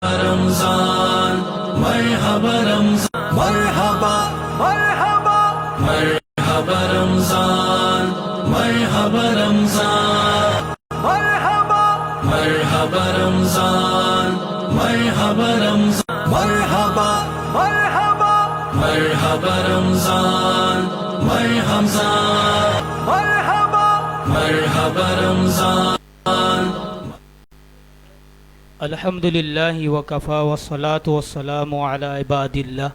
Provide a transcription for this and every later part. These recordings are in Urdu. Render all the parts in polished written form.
رمضان مرحبا رمضان مرحبا مرحبا مرحبا رمضان مرحبا رمضان مرحبا مرحبا رمضان مرحبا رمضان مرحبا مرحبا مرحبا رمضان مرحبا مرحبا مرحبا رمضان الحمدللہ وکفا والصلاة والسلام علی عباد اللہ۔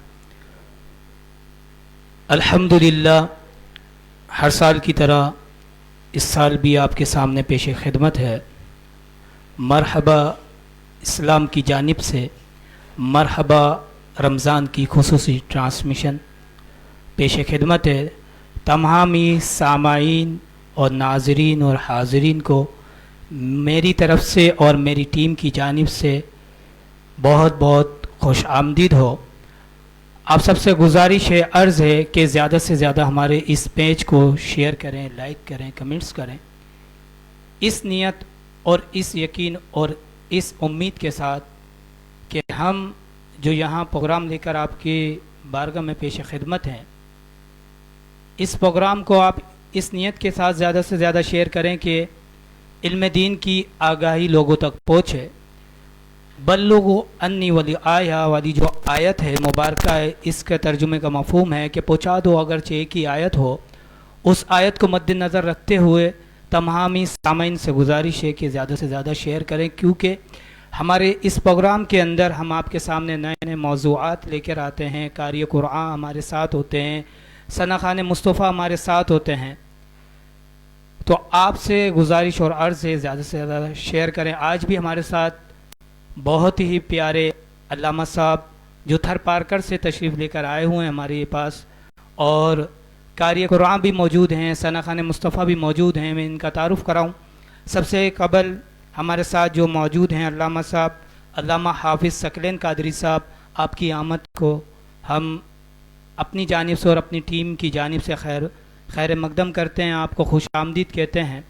الحمدللہ، ہر سال کی طرح اس سال بھی آپ کے سامنے پیش خدمت ہے۔ مرحبا اسلام کی جانب سے مرحبا رمضان کی خصوصی ٹرانسمیشن پیش خدمت ہے۔ تمامی سامعین اور ناظرین اور حاضرین کو میری طرف سے اور میری ٹیم کی جانب سے بہت بہت خوش آمدید ہو۔ آپ سب سے گزارش ہے، عرض ہے کہ زیادہ سے زیادہ ہمارے اس پیج کو شیئر کریں، لائک کریں، کمنٹس کریں، اس نیت اور اس یقین اور اس امید کے ساتھ کہ ہم جو یہاں پروگرام لے کر آپ کی بارگاہ میں پیش خدمت ہیں، اس پروگرام کو آپ اس نیت کے ساتھ زیادہ سے زیادہ شیئر کریں کہ علم دین کی آگاہی لوگوں تک پہنچے۔ بلغوا انی ولی آیا والی جو آیت ہے مبارکہ ہے، اس کے ترجمے کا مفہوم ہے کہ پہنچا دو، اگرچہ ایک ہی آیت ہو۔ اس آیت کو مد نظر رکھتے ہوئے تمامی سامعین سے گزارش ہے کہ زیادہ سے زیادہ شیئر کریں، کیونکہ ہمارے اس پروگرام کے اندر ہم آپ کے سامنے نئے نئے موضوعات لے کر آتے ہیں۔ قاری قرآن ہمارے ساتھ ہوتے ہیں، ثنا خان مصطفیٰ ہمارے ساتھ ہوتے ہیں۔ تو آپ سے گزارش اور عرض ہے زیادہ سے زیادہ شیئر کریں۔ آج بھی ہمارے ساتھ بہت ہی پیارے علامہ صاحب جو تھر پارکر سے تشریف لے کر آئے ہوئے ہیں ہمارے پاس، اور قاری قرآن بھی موجود ہیں، ثنا خان مصطفیٰ بھی موجود ہیں۔ میں ان کا تعارف کراؤں۔ سب سے قبل ہمارے ساتھ جو موجود ہیں علامہ صاحب، علامہ حافظ ثقلین قادری صاحب، آپ کی آمد کو ہم اپنی جانب سے اور اپنی ٹیم کی جانب سے خیر مقدم کرتے ہیں، آپ کو خوش آمدید کہتے ہیں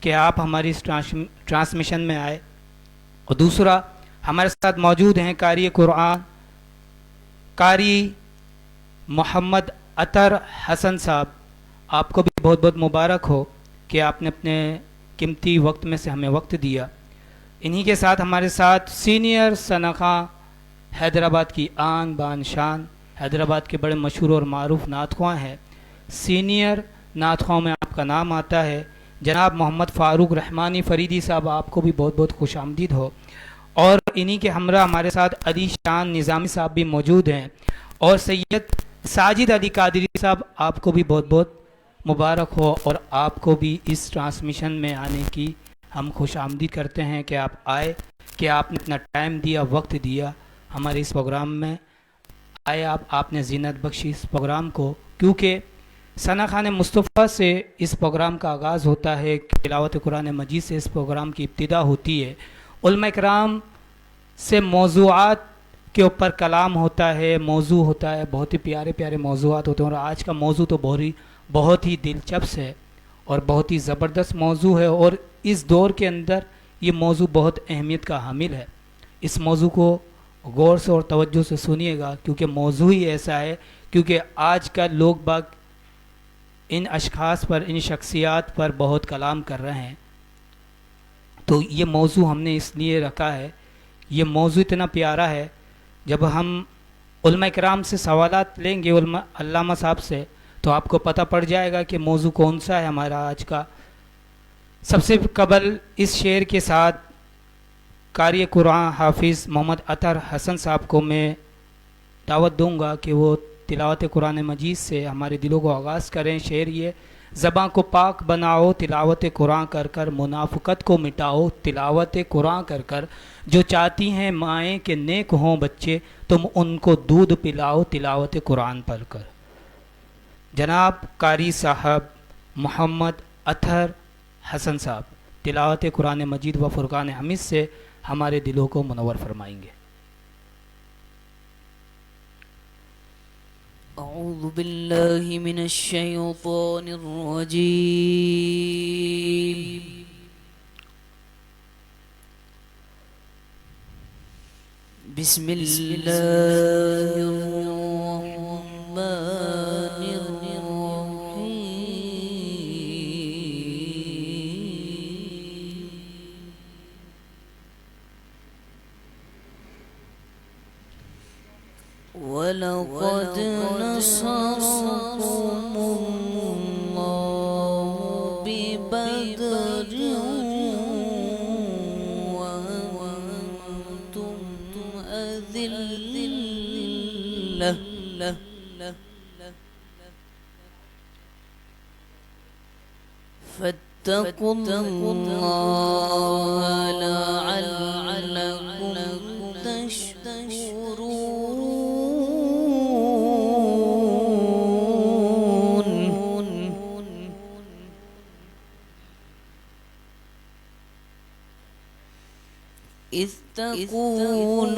کہ آپ ہماری اس ٹرانسمیشن میں آئے۔ اور دوسرا ہمارے ساتھ موجود ہیں قاری قرآن قاری محمد عطر حسن صاحب، آپ کو بھی بہت بہت مبارک ہو کہ آپ نے اپنے قیمتی وقت میں سے ہمیں وقت دیا۔ انہی کے ساتھ ہمارے ساتھ سینئر ثنا خاں، حیدرآباد کی آن بان شان، حیدرآباد کے بڑے مشہور اور معروف نعت خواں ہیں، سینئر نعت خواں میں آپ کا نام آتا ہے جناب محمد فاروق رحمانی فریدی صاحب، آپ کو بھی بہت بہت خوش آمدید ہو۔ اور انہی کے ہمراہ ہمارے ساتھ علی شان نظامی صاحب بھی موجود ہیں، اور سید ساجد علی قادری صاحب، آپ کو بھی بہت بہت مبارک ہو، اور آپ کو بھی اس ٹرانسمیشن میں آنے کی ہم خوش آمدید کرتے ہیں کہ آپ آئے، کہ آپ نے اپنا ٹائم دیا، وقت دیا ہمارے اس پروگرام میں آئے۔ آپ نے زینت بخشی اس پروگرام کو، کیونکہ ثنا خان مصطفیٰ سے اس پروگرام کا آغاز ہوتا ہے، تلاوت قرآن مجید سے اس پروگرام کی ابتدا ہوتی ہے، علماء کرام سے موضوعات کے اوپر کلام ہوتا ہے، موضوع ہوتا ہے، بہت ہی پیارے پیارے موضوعات ہوتے ہیں، اور آج کا موضوع تو بہت ہی دلچسپ ہے اور بہت ہی زبردست موضوع ہے، اور اس دور کے اندر یہ موضوع بہت اہمیت کا حامل ہے۔ اس موضوع کو غور سے اور توجہ سے سنیے گا، کیونکہ موضوع ہی ایسا ہے، کیونکہ آج کل لوگ باگ ان اشخاص پر، ان شخصیات پر بہت کلام کر رہے ہیں، تو یہ موضوع ہم نے اس لیے رکھا ہے۔ یہ موضوع اتنا پیارا ہے، جب ہم علماء کرام سے سوالات لیں گے، علامہ صاحب سے، تو آپ کو پتہ پڑ جائے گا کہ موضوع کون سا ہے ہمارا آج کا۔ سب سے قبل اس شعر کے ساتھ قاری قرآن حافظ محمد عطر حسن صاحب کو میں دعوت دوں گا کہ وہ تلاوت قرآن مجید سے ہمارے دلوں کو آغاز کریں۔ شعر یہ: زباں کو پاک بناؤ تلاوت قرآن کر کر، منافقت کو مٹاؤ تلاوت قرآن کر کر، جو چاہتی ہیں مائیں کہ نیک ہوں بچے، تم ان کو دودھ پلاؤ تلاوت قرآن پڑھ کر۔ جناب قاری صاحب محمد عطر حسن صاحب تلاوت قرآن مجید و فرقان حمید سے ہمارے دلوں کو منور فرمائیں گے۔ اعوذ باللہ من الشیطان الرجیم، بسم الله الرحمن الرحيم ولقد نصركم الله ببدر وأنتم أذلة فاتقوا الله لعلكم تشكرون إذ تقول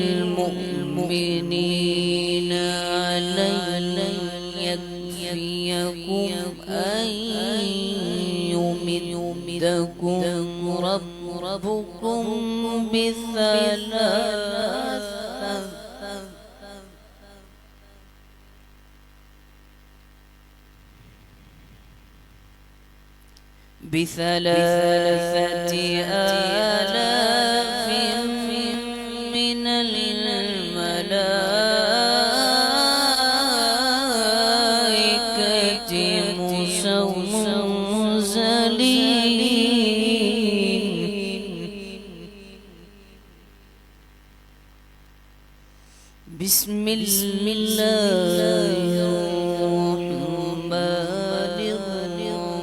للمؤمنين ألن يكفيكم أن يمدكم ربكم بثلاثة آلاف من الملائكة منزلين بسم الله الرحمن الرحيم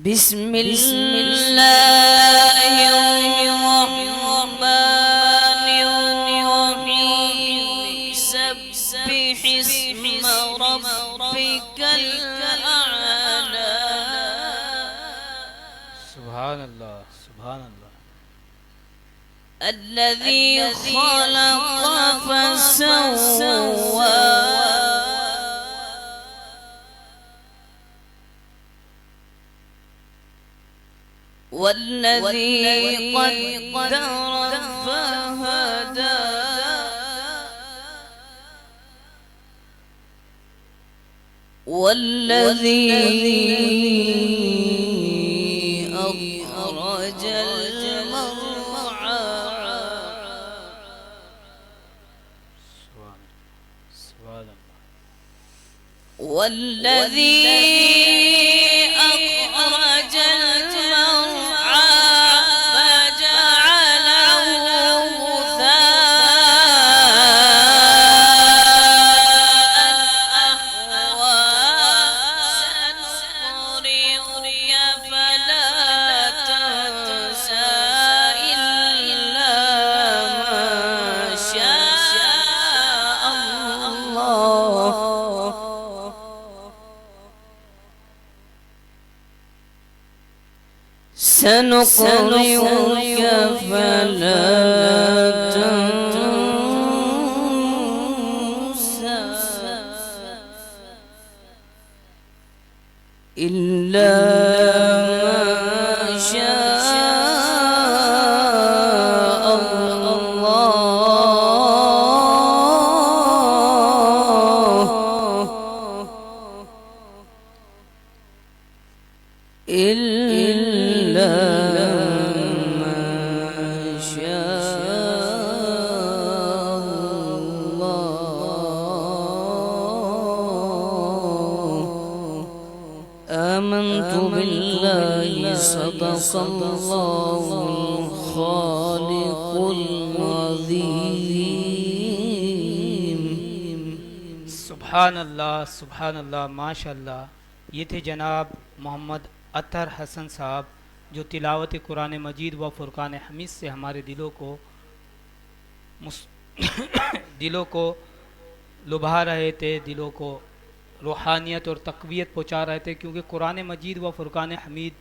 بسم الله الرحمن الرحيم سبح اسم ربك الأعلى سبحان اللہ سبحان اللہ الذي خلق فسوى والذي قدر فهدى والذي أخرج المرعى سبحان اللہ والذي أخرج المرعى فجعله غثاء أحوى سنقرئك فلا تنسى إلا ما شاء الله سنقرئك فلا تنسى إلا ما شاء الله إلا ما شاء الله آمنت بالله صدق الله الخالق العظيم سبحان اللہ سبحان اللہ ماشاء اللہ. یہ تھے جناب محمد اطہر حسن صاحب جو تلاوت قرآن مجید و فرقان حمید سے ہمارے دلوں کو لبھا رہے تھے، دلوں کو روحانیت اور تقویت پہنچا رہے تھے، کیونکہ قرآن مجید و فرقان حمید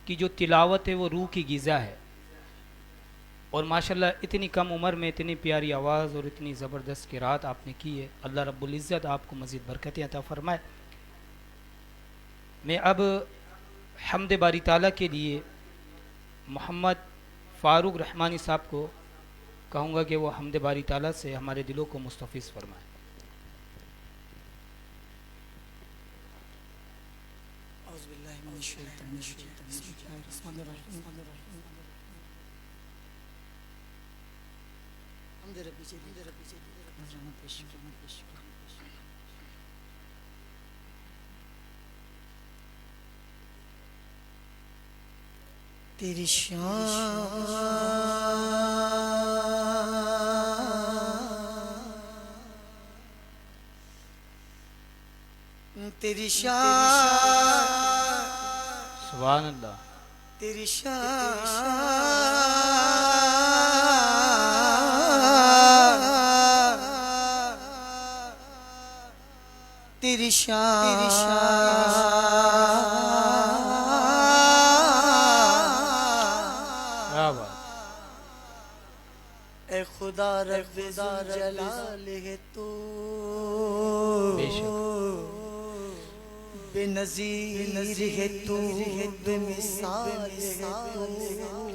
کی جو تلاوت ہے وہ روح کی غذا ہے، اور ماشاءاللہ اتنی کم عمر میں اتنی پیاری آواز اور اتنی زبردست قرات آپ نے کی ہے. اللہ رب العزت آپ کو مزید برکتیں عطا فرمائے. میں اب حمد باری تعالیٰ کے لیے محمد فاروق رحمانی صاحب کو کہوں گا کہ وہ حمد باری تعالیٰ سے ہمارے دلوں کو مستفیض فرمائے. اعوذ باللہ من الشیطان الرجیم. بسم اللہ الرحمن الرحیم. حمد ربی جلیل نظرانہ پیش تیری شان تیری شان سبحان اللہ. تیری شان تیری شان اے خدا رب ذوالجلال ہے تو بے شک بے نظیر ہے تو بے مثال ہے تو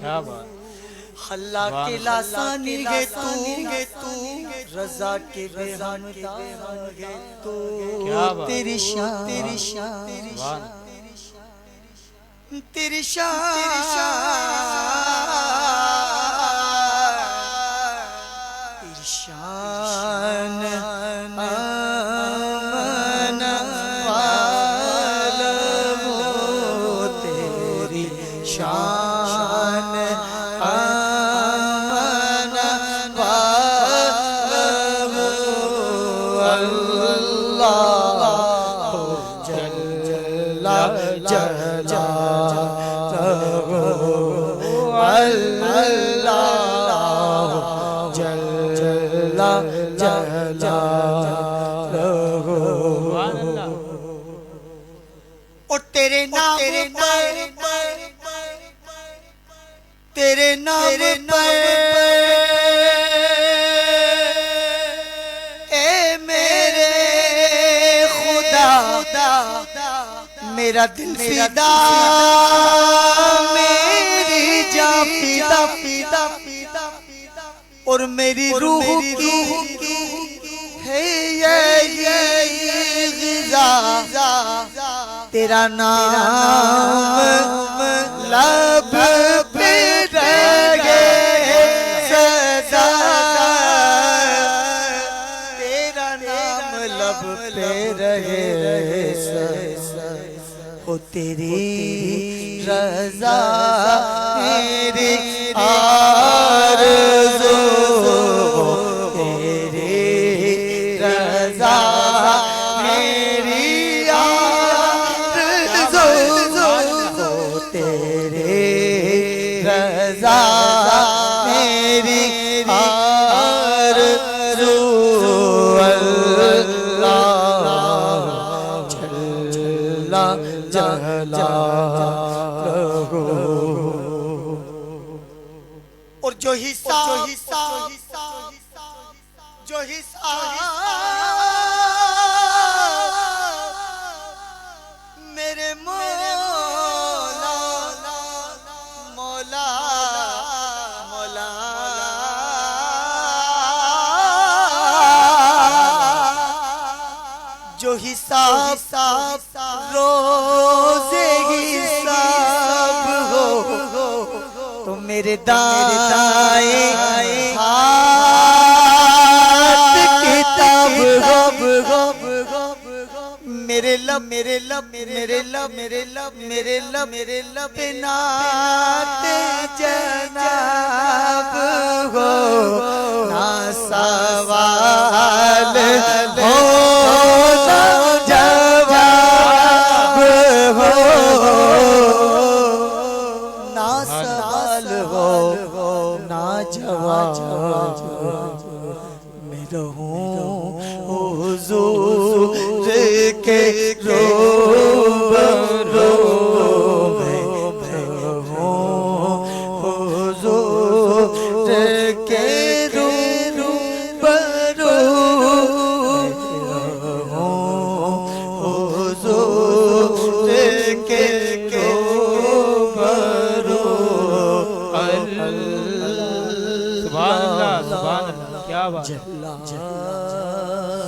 کیا بات. خلاق کے لاسانی ہے تو رضا کے بے ہمدہ ہے تو کیا بات. تیری شان تیری شان سبحان. تیری شان تیری شان آمن والو تیری شان آمن والو اللہ جل جلالہ اللہ جل جلالہ. اور تیرے نام پر اے میرے خدا میرا دل فدا میری جان فدا اور میری روح کی ہے یہ غذا تیرا نام لب پہ رہے سدا تیرا نام لب پہ رہے سدا ہو تیری رضا میری آرزو تیری رضا میری آرزو تیری رضا میری آرزو اللہ جل جلالہ. اور جو حصہ میرے مولا جو حساب روزے حساب ہو تو میرے دائیں ہاتھ کتاب ہو میرے لب نعت جناب ہو نہ سوال ہو نہ جواب ہو نہ سوال ہو نہ جواب میں رہوں حضور کے روبرو میں رہوں حضور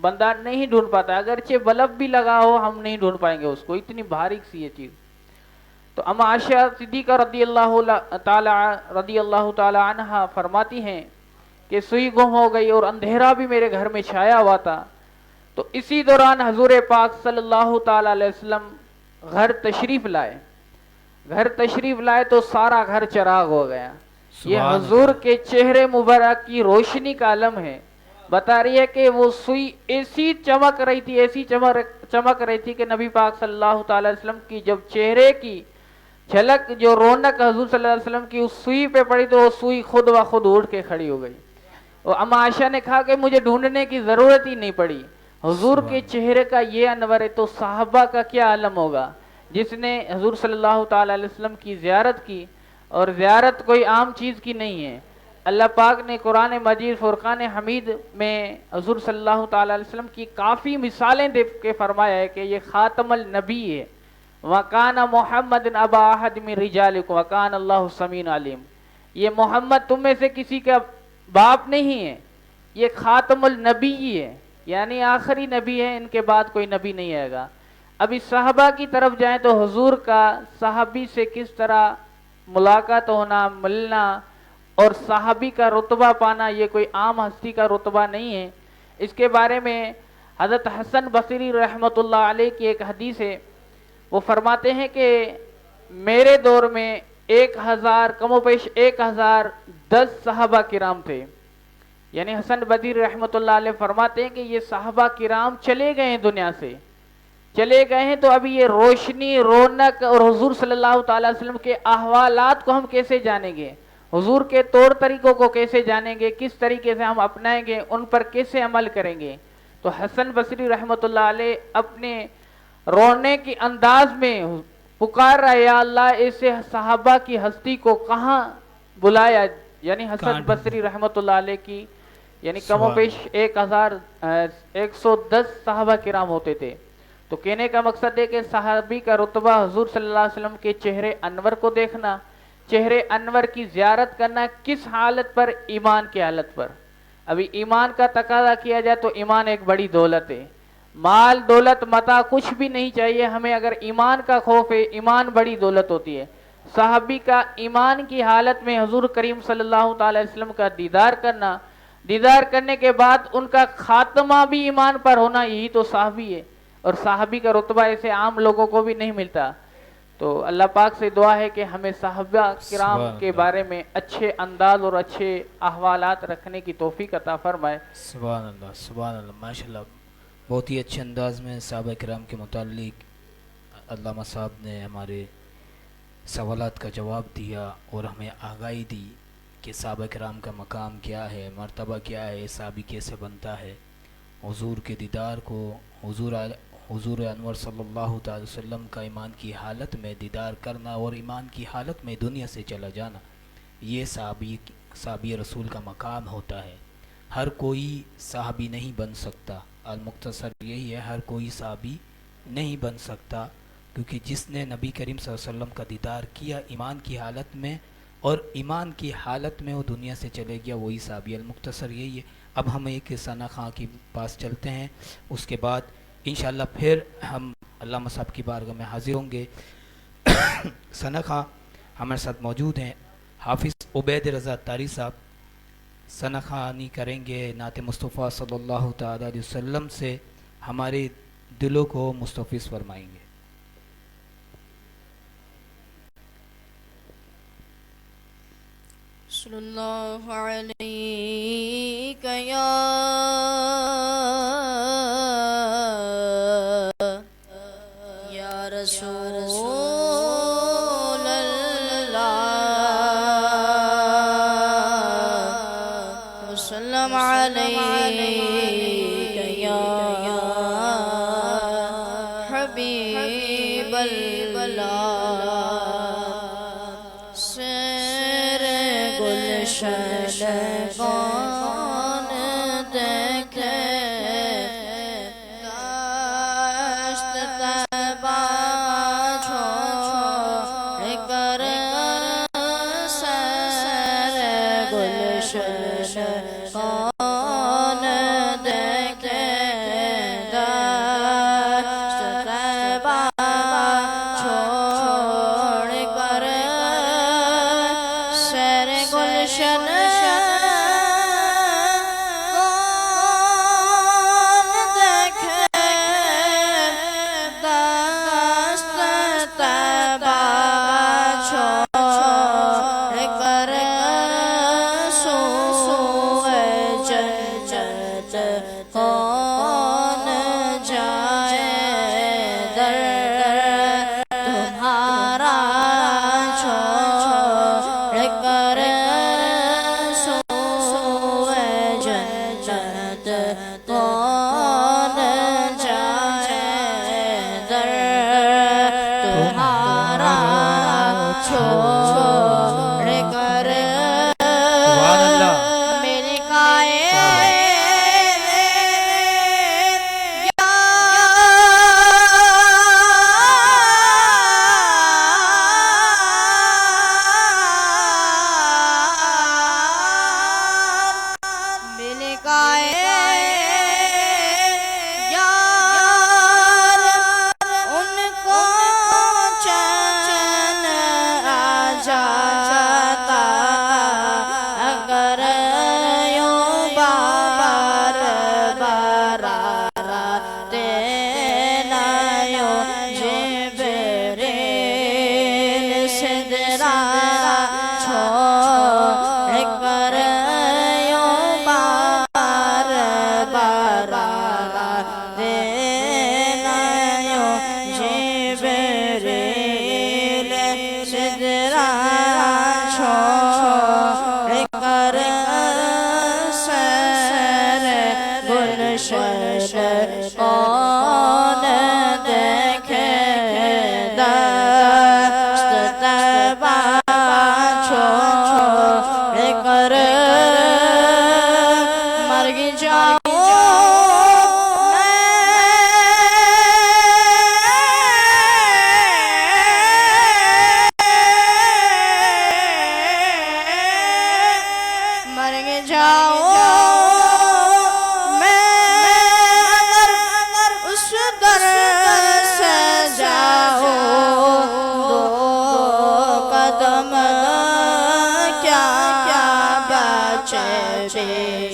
بندہ نہیں ڈھونڈ پاتا، اگرچہ بلب بھی لگا ہو ہم نہیں ڈھونڈ پائیں گے اس کو، اتنی باریک سی یہ چیز۔ تو اما عائشہ صدیقہ رضی اللہ تعالی عنہا فرماتی ہیں کہ سوئی گم ہو گئی اور اندھیرا بھی میرے گھر میں چھایا ہوا تھا، تو اسی دوران حضور پاک صلی اللہ تعالی علیہ وسلم گھر تشریف لائے تو سارا گھر چراغ ہو گیا۔ یہ سبحان حضور کے چہرے مبارک کی روشنی کا علم ہے، بتا رہی ہے کہ وہ سوئی ایسی چمک رہی تھی کہ نبی پاک صلی اللہ تعالی علیہ وسلم کی جب چہرے کی جھلک، جو رونق حضور صلی اللہ علیہ وسلم کی اس سوئی پہ پڑی تو وہ سوئی خود بخود اٹھ کے کھڑی ہو گئی۔ اور اما عائشہ نے کہا کہ مجھے ڈھونڈنے کی ضرورت ہی نہیں پڑی، حضور کے چہرے کا یہ انور ہے، تو صحابہ کا کیا عالم ہوگا جس نے حضور صلی اللہ تعالی علیہ وسلم کی زیارت کی، اور زیارت کوئی عام چیز کی نہیں ہے۔ اللہ پاک نے قرآن مجید فرقان حمید میں حضور صلی اللہ تعالی علیہ وسلم کی کافی مثالیں دے کے فرمایا ہے کہ یہ خاتم النبی ہے، وَقَانَ مُحَمَّدٍ أَبَا أَحَدٍ مِّن رِجَالِكُمْ وَقَانَ اللَّهُ سَمِيعٌ عَلِيمٌ۔ یہ محمد تم میں سے کسی کا باپ نہیں ہے، یہ خاتم النبی ہے، یعنی آخری نبی ہے، ان کے بعد کوئی نبی نہیں آئے گا۔ اب اس صحابہ کی طرف جائیں تو حضور کا صحابی سے کس طرح ملاقات ہونا، ملنا اور صحابی کا رتبہ پانا، یہ کوئی عام ہستی کا رتبہ نہیں ہے۔ اس کے بارے میں حضرت حسن بصری رحمۃ اللہ علیہ کی ایک حدیث ہے، وہ فرماتے ہیں کہ میرے دور میں 1000 کم و بیش 1010 صحابہ کرام تھے، یعنی حسن بصری رحمۃ اللہ علیہ فرماتے ہیں کہ یہ صحابہ کرام چلے گئے ہیں، دنیا سے چلے گئے ہیں، تو ابھی یہ روشنی، رونق اور حضور صلی اللہ تعالی وسلم کے احوالات کو ہم کیسے جانیں گے، حضور کے طور طریقوں کو کیسے جانیں گے، کس طریقے سے ہم اپنائیں گے، ان پر کیسے عمل کریں گے۔ تو حسن بصری رحمۃ اللہ علیہ اپنے رونے کی انداز میں پکار رہا ہے، یا اللہ ایسے صحابہ کی ہستی کو کہاں بلایا، یعنی حسن بصری رحمۃ اللہ علیہ کی یعنی کم و بیش 1110 صحابہ کرام ہوتے تھے۔ تو کہنے کا مقصد ہے کہ صحابی کا رتبہ حضور صلی اللہ علیہ وسلم کے چہرے انور کو دیکھنا، چہرے انور کی زیارت کرنا، کس حالت پر؟ ایمان کی حالت پر۔ ابھی ایمان کا تقاضا کیا جائے تو ایمان ایک بڑی دولت ہے، مال دولت متاع کچھ بھی نہیں چاہیے ہمیں، اگر ایمان کا خوف ہے، ایمان بڑی دولت ہوتی ہے۔ صحابی کا ایمان کی حالت میں حضور کریم صلی اللہ تعالی وسلم کا دیدار کرنا، دیدار کرنے کے بعد ان کا خاتمہ بھی ایمان پر ہونا، یہی تو صحابی ہے، اور صحابی کا رتبہ ایسے عام لوگوں کو بھی نہیں ملتا۔ تو اللہ پاک سے دعا ہے کہ ہمیں صحابہ کرام کے بارے میں اچھے انداز اور اچھے احوالات رکھنے کی توفیق عطا فرمائے۔ سبحان اللہ، سبحان اللہ، ماشاءاللہ، بہت ہی اچھے انداز میں صحابہ کرام کے متعلق علامہ صاحب نے ہمارے سوالات کا جواب دیا اور ہمیں آگاہی دی کہ صحابہ کرام کا مقام کیا ہے، مرتبہ کیا ہے، صحابی کیسے بنتا ہے۔ حضور کے دیدار کو، حضور انور صلی اللہ تعالی وسلم کا ایمان کی حالت میں دیدار کرنا اور ایمان کی حالت میں دنیا سے چلا جانا، یہ صحابی رسول کا مقام ہوتا ہے۔ ہر کوئی صحابی نہیں بن سکتا، المختصر یہی ہے، ہر کوئی صحابی نہیں بن سکتا، کیونکہ جس نے نبی کریم صلی اللہ علیہ وسلم کا دیدار کیا ایمان کی حالت میں، اور ایمان کی حالت میں وہ دنیا سے چلے گیا، وہی صحابی۔ المختصر یہی ہے۔ اب ہم ایک ثنا خاں کے پاس چلتے ہیں، اس کے بعد انشاءاللہ پھر ہم علامہ صاحب کی بارگاہ میں حاضر ہوں گے۔ ثنا خاں ہمارے ساتھ موجود ہیں، حافظ عبید رضا تاری صاحب ثنا خوانی کریں گے، نعت مصطفیٰ صلی اللہ تعالی علیہ وسلم سے ہمارے دلوں کو مستفیض فرمائیں گے۔ صلی اللہ علیہ یا رسول اللہ وسلم علیہ یا حبیب اللہ، سیر گلشن کون دیکھے، دشت طیبہ چھوڑ کر سیر گلشن کون دیکھے،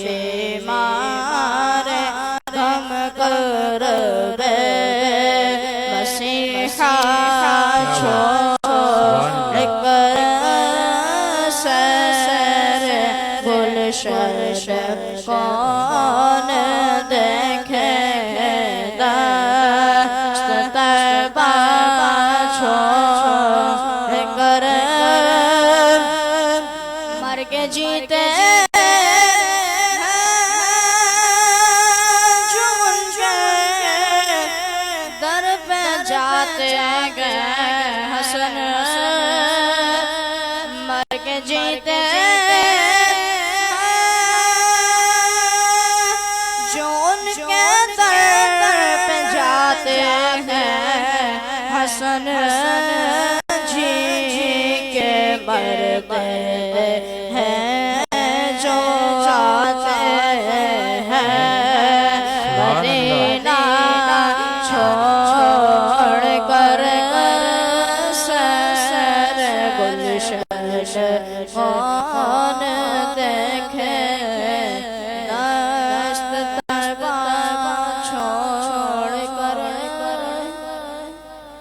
بیمار غم کر دے مسیحا چھوڑ کر سیر گلشن کون دیکھے دست طیبہ چھوڑ کر مر کے جیتے در پہ جاتے گئے حسن مر کے جیتے جو ان کے در پہ جاتے ہیں حسن جی کے مرتے ہیں جو آتے ہیں مدینہ چھوڑ کر سر گلشن کون دیکھے دست طیبہ چھوڑ کر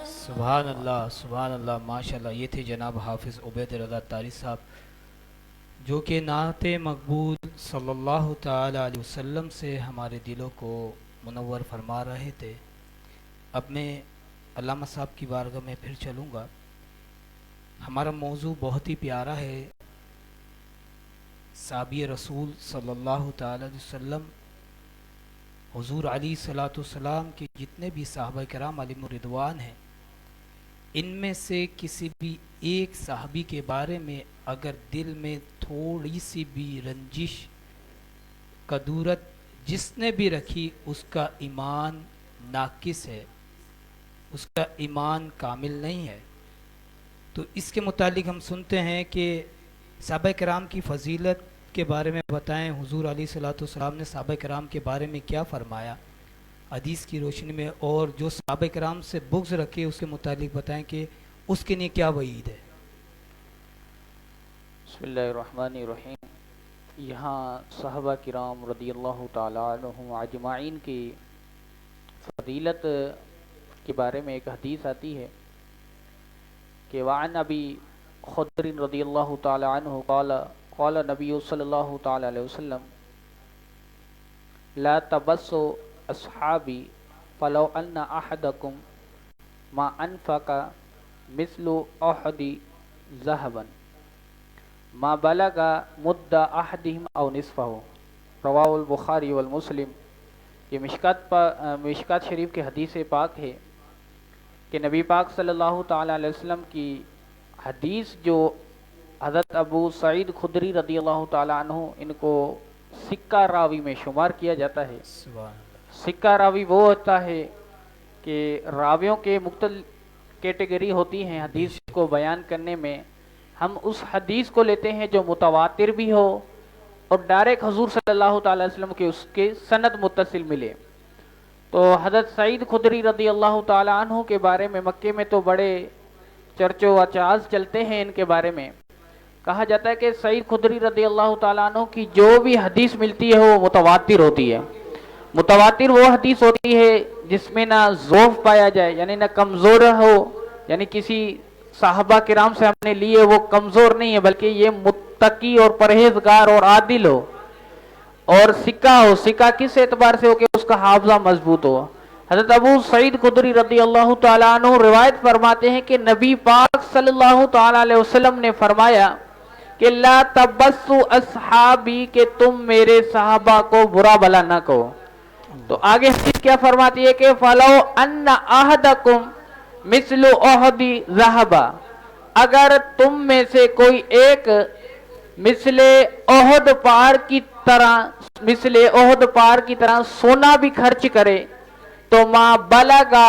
سبحان اللہ ماشاءاللہ. یہ تھے جناب حافظ عبید رضا تاری صاحب جو کہ نعت مقبول صلی اللہ تعالی علیہ وسلم سے ہمارے دلوں کو منور فرما رہے تھے. اب میں علامہ صاحب کی بارگاہ میں پھر چلوں گا. ہمارا موضوع بہت ہی پیارا ہے. صحابی رسول صلی اللہ تعالی علیہ وسلم حضور علیہ الصلوۃ والسلام کے جتنے بھی صحابہ کرام علیہم الرضوان ہیں ان میں سے کسی بھی ایک صحابی کے بارے میں اگر دل میں تھوڑی سی بھی رنجش کدورت جس نے بھی رکھی اس کا ایمان ناقص ہے, اس کا ایمان کامل نہیں ہے. تو اس کے متعلق ہم سنتے ہیں کہ صحابہ کرام کی فضیلت کے بارے میں بتائیں. حضور علیہ الصلوۃ والسلام نے صحابہ کرام کے بارے میں کیا فرمایا حدیث کی روشنی میں, اور جو صحابہ کرام سے بغض رکھے اس کے متعلق بتائیں کہ اس کے لیے کیا وعید ہے. بسم اللہ الرحمن الرحیم. یہاں صحابہ کرام رضی اللہ تعالی عنہم اجمعین کی فضیلت کے بارے میں ایک حدیث آتی ہے کہ وعن ابی خضر رضی اللہ تعالی عنہ قال نبی صلی اللہ تعالی علیہ وسلم لا تبسوا اصحابی فلو ان احدکم ما انفق مثل احد ذهبا ما بلغ مد احدهم او نصفه رواہ البخاری والمسلم. یہ مشکات شریف کی حدیث پاک ہے کہ نبی پاک صلی اللہ تعالی علیہ وسلم کی حدیث جو حضرت ابو سعید خدری رضی اللہ تعالی عنہ ان کو سکہ راوی میں شمار کیا جاتا ہے. سکہ راوی وہ ہوتا ہے کہ راویوں کے مختلف کیٹیگری ہوتی ہیں حدیث کو بیان کرنے میں. ہم اس حدیث کو لیتے ہیں جو متواتر بھی ہو اور ڈائریکٹ حضور صلی اللہ تعالی وسلم کے اس کے سند متصل ملے. تو حضرت سعید خدری رضی اللہ تعالی عنہ کے بارے میں مکے میں تو بڑے چرچو اچاز چلتے ہیں. ان کے بارے میں کہا جاتا ہے کہ سعید خدری رضی اللہ تعالی عنہ کی جو بھی حدیث ملتی ہے وہ متواتر ہوتی ہے. متواتر وہ حدیث ہوتی ہے جس میں نہ ضعف پایا جائے, یعنی نہ کمزور ہو, یعنی کسی صحابہ کرام سے ہم نے لیے وہ کمزور نہیں ہے بلکہ یہ متقی اور پرہیزگار اور عادل ہو, اور سکہ ہو. سکہ کس اعتبار سے ہو کہ اس کا حافظہ مضبوط ہو. حضرت ابو سعید خدری رضی اللہ تعالیٰ عنہ روایت فرماتے ہیں کہ نبی پاک صلی اللہ تعالیٰ علیہ وسلم نے فرمایا کہ لا تبسوا اصحابی, کہ تم میرے صحابہ کو برا بلا نہ کہو. تو آگے حدیث کیا فرماتی ہے کہ فلو ان احدکم مثل احد ذهبا, اگر تم میں سے کوئی ایک مثل احد پہاڑ کی طرح سونا بھی خرچ کرے تو ما بلغا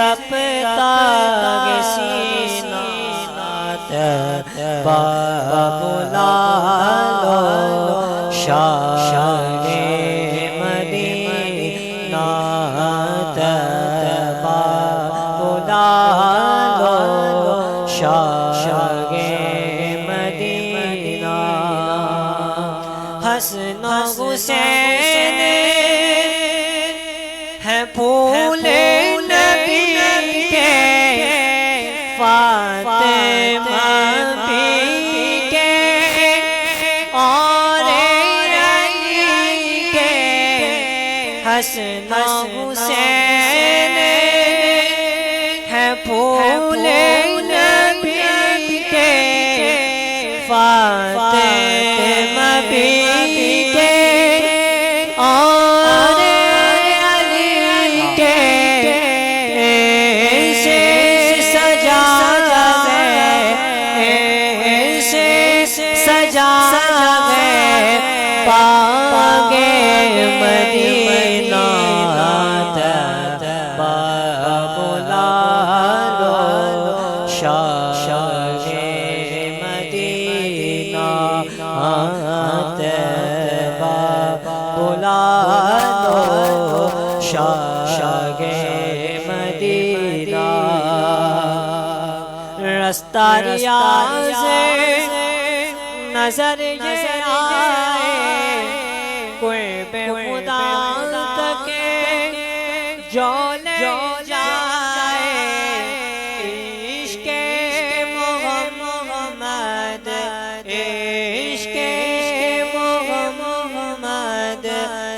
تپتا سینہ طیبہ بلا لو شاہ مدینہ طیبہ بلا لو شاہ مدینہ حسن و حسین ہے پھول نبی کے فاطمہ بی کے اور علی کے حسن و حسین ہے پھول نبی کے فاطمہ بی کے اور علی کے سے سجا گئے سے سجا گئے پاگے مدینہ طیبہ بلا لو شاہ مدینہ طیبہ بلا لو شاہ مدینہ رستہ ریاض نظر یہ آئے قرب خدا تک جو لے جائے عشق محمد عشق محمد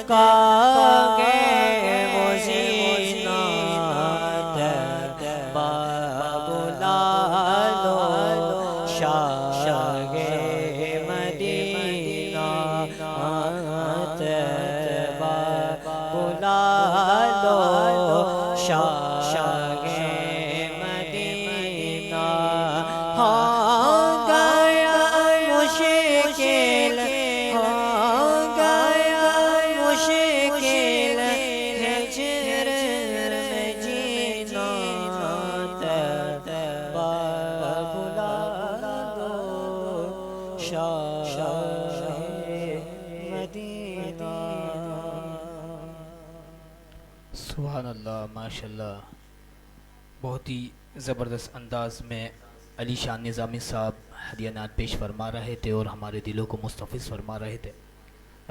کا سبحان اللہ، ماشاءاللہ، بہت ہی زبردست انداز میں علی شان نظامی صاحب ہدیہ نعت پیش فرما رہے تھے اور ہمارے دلوں کو مستفز فرما رہے تھے۔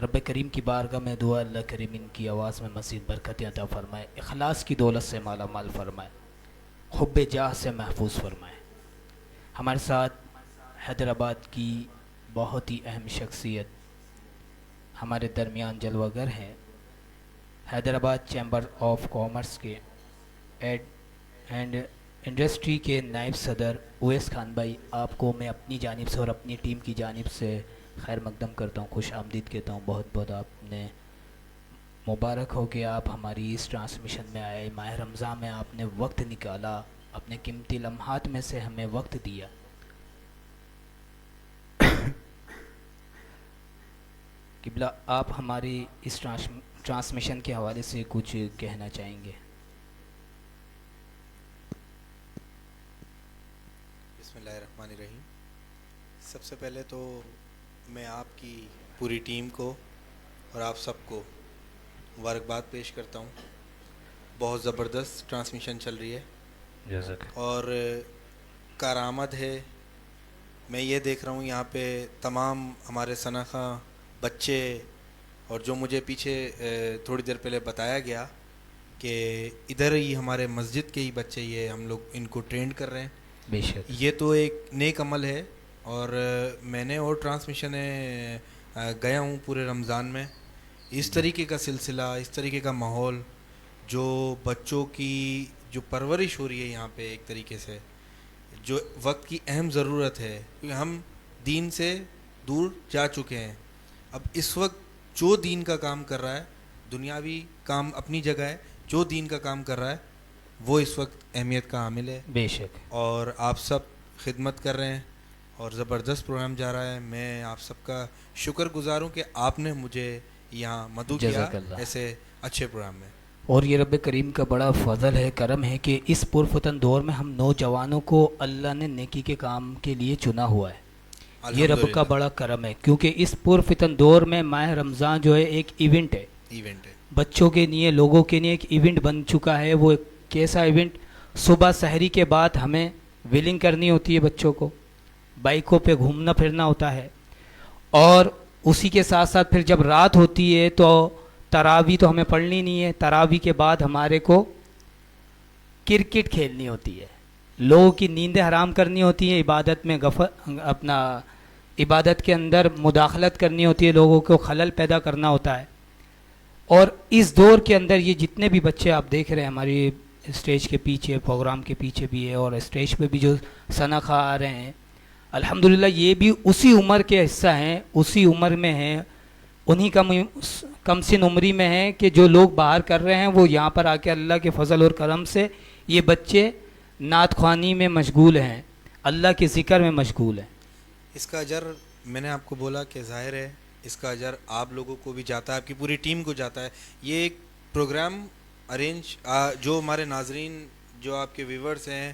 رب کریم کی بارگاہ میں دعا اللہ کریم ان کی آواز میں مزید برکتیں عطا فرمائے، اخلاص کی دولت سے مالا مال فرمائے، حب جاہ سے محفوظ فرمائے۔ ہمارے ساتھ حیدرآباد کی بہت ہی اہم شخصیت ہمارے درمیان جلوہ گر ہیں، حیدرآباد چیمبر آف کامرس کے ایڈ اینڈ انڈسٹری کے نائب صدر اویس خان بھائی، آپ کو میں اپنی جانب سے اور اپنی ٹیم کی جانب سے خیر مقدم کرتا ہوں، خوش آمدید کہتا ہوں۔ بہت بہت آپ نے مبارک ہو کہ آپ ہماری اس ٹرانسمیشن میں آئے، ماہ رمضان میں آپ نے وقت نکالا، اپنے قیمتی لمحات میں سے ہمیں وقت دیا۔ قبلہ، آپ ہماری اس ٹرانسمیشن کے حوالے سے کچھ کہنا چاہیں گے؟ بسم اللہ الرحمن الرحیم۔ سب سے پہلے تو میں آپ کی پوری ٹیم کو اور آپ سب کو مبارکباد پیش کرتا ہوں۔ بہت زبردست ٹرانسمیشن چل رہی ہے جزاک اور کارآمد ہے۔ میں یہ دیکھ رہا ہوں یہاں پہ تمام ہمارے سنخواں بچے، اور جو مجھے پیچھے تھوڑی دیر پہلے بتایا گیا کہ ادھر ہی ہمارے مسجد کے ہی بچے یہ ہم لوگ ان کو ٹرینڈ کر رہے ہیں، بے شک یہ تو ایک نیک عمل ہے۔ اور میں نے اور ٹرانسمیشن گیا ہوں پورے رمضان میں، اس طریقے کا سلسلہ، اس طریقے کا ماحول، جو بچوں کی جو پرورش ہو رہی ہے یہاں پہ، ایک طریقے سے جو وقت کی اہم ضرورت ہے، کیونکہ ہم دین سے دور جا چکے ہیں۔ اب اس وقت جو دین کا کام کر رہا ہے، دنیاوی کام اپنی جگہ ہے، جو دین کا کام کر رہا ہے وہ اس وقت اہمیت کا حامل ہے، بے شک۔ اور آپ سب خدمت کر رہے ہیں اور زبردست پروگرام جا رہا ہے۔ میں آپ سب کا شکر گزار ہوں کہ آپ نے مجھے یہاں مدعو کیا جزاک اللہ۔ ایسے اچھے پروگرام میں۔ اور یہ رب کریم کا بڑا فضل ہے، کرم ہے کہ اس پرفتن دور میں ہم نوجوانوں کو اللہ نے نیکی کے کام کے لیے چنا ہوا ہے. یہ رب کا بڑا کرم ہے، کیونکہ اس پرفتن دور میں ماہ رمضان جو ہے ایک ایونٹ ہے، بچوں کے لیے، لوگوں کے لیے ایک ایونٹ بن چکا ہے. وہ ایک کیسا ایونٹ؟ صبح سحری کے بعد ہمیں ویلنگ کرنی ہوتی ہے، بچوں کو بائکوں پہ گھومنا پھرنا ہوتا ہے، اور اسی کے ساتھ ساتھ پھر جب رات ہوتی ہے تو تراویح تو ہمیں پڑھنی نہیں ہے. تراویح کے بعد ہمارے کو کرکٹ کھیلنی ہوتی ہے، لوگوں کی نیندیں حرام کرنی ہوتی ہیں، عبادت میں اپنا عبادت کے اندر مداخلت کرنی ہوتی ہے، لوگوں کو خلل پیدا کرنا ہوتا ہے. اور اس دور کے اندر یہ جتنے بھی بچے آپ دیکھ رہے ہیں ہماری اسٹیج کے پیچھے، پروگرام کے پیچھے بھی ہے، اور اسٹیج پہ بھی جو ثنا خواہ آ رہے ہیں، الحمدللہ یہ بھی اسی عمر کے حصہ ہیں، اسی عمر میں ہیں، انہی کم سن عمری میں ہیں کہ جو لوگ باہر کر رہے ہیں وہ یہاں پر آ کے اللہ کے فضل اور کرم سے یہ بچے نعت خوانی میں مشغول ہیں، اللہ کے ذکر میں مشغول ہیں. اس کا اجر میں نے آپ کو بولا کہ ظاہر ہے اس کا اجر آپ لوگوں کو بھی جاتا ہے، آپ کی پوری ٹیم کو جاتا ہے. یہ ایک پروگرام ارینج جو ہمارے ناظرین، جو آپ کے ویورز ہیں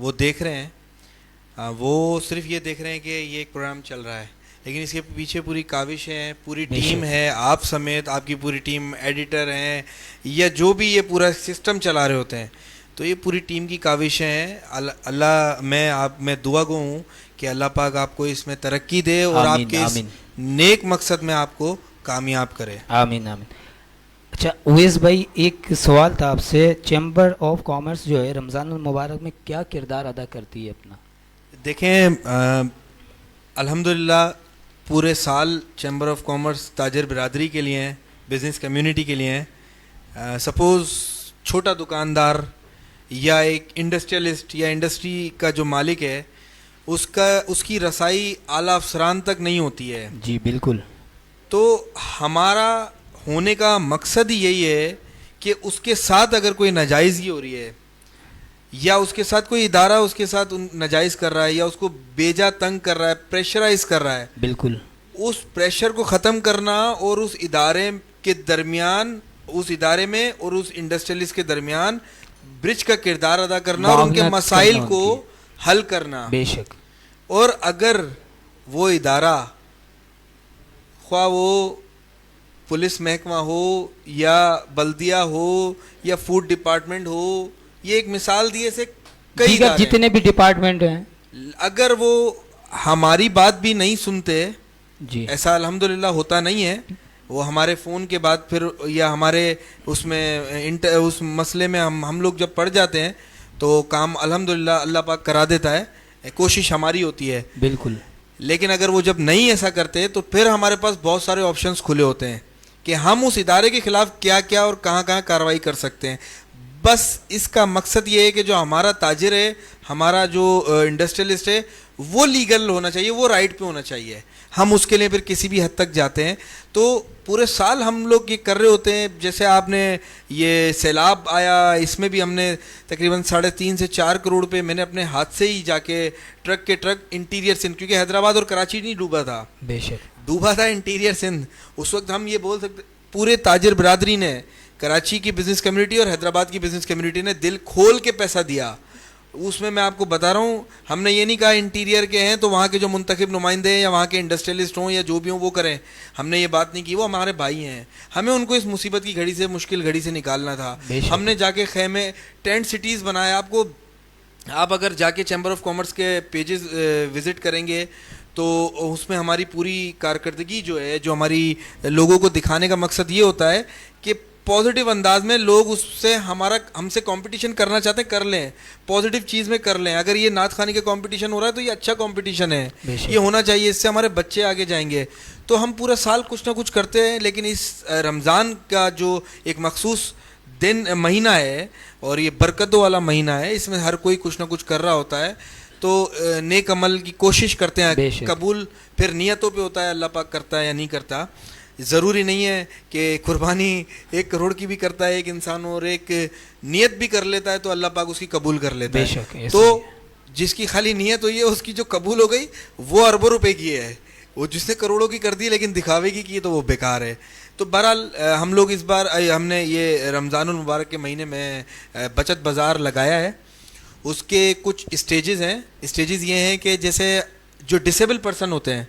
وہ دیکھ رہے ہیں، وہ صرف یہ دیکھ رہے ہیں کہ یہ ایک پروگرام چل رہا ہے، لیکن اس کے پیچھے پوری کاوش ہے، پوری ٹیم ہے، آپ سمیت آپ کی پوری ٹیم، ایڈیٹر ہیں یا جو بھی یہ پورا سسٹم چلا رہے ہوتے ہیں، تو یہ پوری ٹیم کی کاوشیں ہیں. اللہ میں دعا گو ہوں کہ اللہ پاک آپ کو اس میں ترقی دے اور آپ کے اس نیک مقصد میں آپ کو کامیاب کرے. آمین آمین. اچھا اویس بھائی، ایک سوال تھا آپ سے، چیمبر آف کامرس جو ہے رمضان المبارک میں کیا کردار ادا کرتی ہے اپنا؟ دیکھیں الحمدللہ پورے سال چیمبر آف کامرس تاجر برادری کے لیے ہیں، بزنس کمیونٹی کے لیے ہیں. سپوز چھوٹا دکاندار یا ایک انڈسٹریلسٹ یا انڈسٹری کا جو مالک ہے، اس کی رسائی اعلیٰ افسران تک نہیں ہوتی ہے. جی بالکل. تو ہمارا ہونے کا مقصد ہی یہی ہے کہ اس کے ساتھ اگر کوئی ناجائزگی ہو رہی ہے یا اس کے ساتھ کوئی ادارہ اس کے ساتھ ناجائز کر رہا ہے یا اس کو بیجا تنگ کر رہا ہے، پریشرائز کر رہا ہے، بالکل اس پریشر کو ختم کرنا اور اس ادارے کے درمیان، اس ادارے میں اور اس انڈسٹریلسٹ کے درمیان برج کا کردار ادا کرنا اور ان کے مسائل کو حل کرنا. بے شک. اور اگر وہ ادارہ، خواہ وہ پولیس محکمہ ہو یا بلدیہ ہو یا فوڈ ڈپارٹمنٹ ہو، یہ ایک مثال دیے سے کئی ادارے جتنے بھی ڈپارٹمنٹ ہیں، اگر وہ ہماری بات بھی نہیں سنتے، جی ایسا الحمدللہ ہوتا نہیں ہے، وہ ہمارے فون کے بعد پھر یا ہمارے اس میں اس مسئلے میں ہم لوگ جب پڑ جاتے ہیں تو کام الحمدللہ اللہ پاک کرا دیتا ہے، کوشش ہماری ہوتی ہے. بالکل. لیکن اگر وہ جب نہیں ایسا کرتے تو پھر ہمارے پاس بہت سارے آپشنز کھلے ہوتے ہیں کہ ہم اس ادارے کے خلاف کیا کیا اور کہاں کہاں کارروائی کر سکتے ہیں. بس اس کا مقصد یہ ہے کہ جو ہمارا تاجر ہے، ہمارا جو انڈسٹریلسٹ ہے، وہ لیگل ہونا چاہیے، وہ رائٹ پہ ہونا چاہیے. ہم اس کے لیے پھر کسی بھی حد تک جاتے ہیں. تو پورے سال ہم لوگ یہ کر رہے ہوتے ہیں. جیسے آپ نے یہ سیلاب آیا، اس میں بھی ہم نے تقریباً 3.5 سے 4 کروڑ روپے میں نے اپنے ہاتھ سے ہی جا کے ٹرک کے ٹرک انٹیریئر سندھ، کیونکہ حیدرآباد اور کراچی نہیں ڈوبا تھا، بے شک ڈوبا تھا انٹیریئر سندھ. اس وقت ہم یہ بول سکتے پورے تاجر برادری نے، کراچی کی بزنس کمیونٹی اور حیدرآباد کی بزنس کمیونٹی نے دل کھول کے پیسہ دیا. اس میں آپ کو بتا رہا ہوں، ہم نے یہ نہیں کہا انٹیریئر کے ہیں تو وہاں کے جو منتخب نمائندے ہیں یا وہاں کے انڈسٹریلسٹ ہوں یا جو بھی ہوں وہ کریں. ہم نے یہ بات نہیں کی، وہ ہمارے بھائی ہیں، ہمیں ان کو اس مصیبت کی گھڑی سے، مشکل گھڑی سے نکالنا تھا. ہم نے جا کے خیمے، ٹینٹ سٹیز بنائے. آپ اگر جا کے چیمبر آف کامرس کے پیجز وزٹ کریں گے تو اس میں ہماری پوری کارکردگی جو ہے، جو ہماری لوگوں کو دکھانے کا مقصد یہ ہوتا ہے کہ پازیٹیو انداز میں لوگ اس سے ہم سے کمپٹیشن کرنا چاہتے ہیں، کر لیں، پازیٹیو چیز میں کر لیں. اگر یہ نعت خوانی کا کمپٹیشن ہو رہا ہے تو یہ اچھا کمپٹیشن ہے، یہ ہونا چاہیے، اس سے ہمارے بچے آگے جائیں گے. تو ہم پورا سال کچھ نہ کچھ کرتے ہیں، لیکن اس رمضان کا جو ایک مخصوص مہینہ ہے اور یہ برکتوں والا مہینہ ہے، اس میں ہر کوئی کچھ نہ کچھ کر رہا ہوتا ہے. تو نیک عمل کی کوشش کرتے ہیں، قبول پھر نیتوں پہ ہوتا ہے، اللہ پاک کرتا ہے یا نہیں کرتا. ضروری نہیں ہے کہ قربانی 1 کروڑ کی بھی کرتا ہے ایک انسان اور ایک نیت بھی کر لیتا ہے تو اللہ پاک اس کی قبول کر لیتا ہے. تو جس کی خالی نیت ہوئی ہے اس کی جو قبول ہو گئی وہ اربوں روپے کی ہے، وہ جس نے کروڑوں کی کر دی لیکن دکھاوے کی ہے تو وہ بیکار ہے. تو بہرحال ہم لوگ اس بار ہم نے یہ رمضان المبارک کے مہینے میں بچت بازار لگایا ہے. اس کے کچھ اسٹیجز ہیں. اسٹیجز یہ ہیں کہ جیسے جو ڈسیبل پرسن ہوتے ہیں,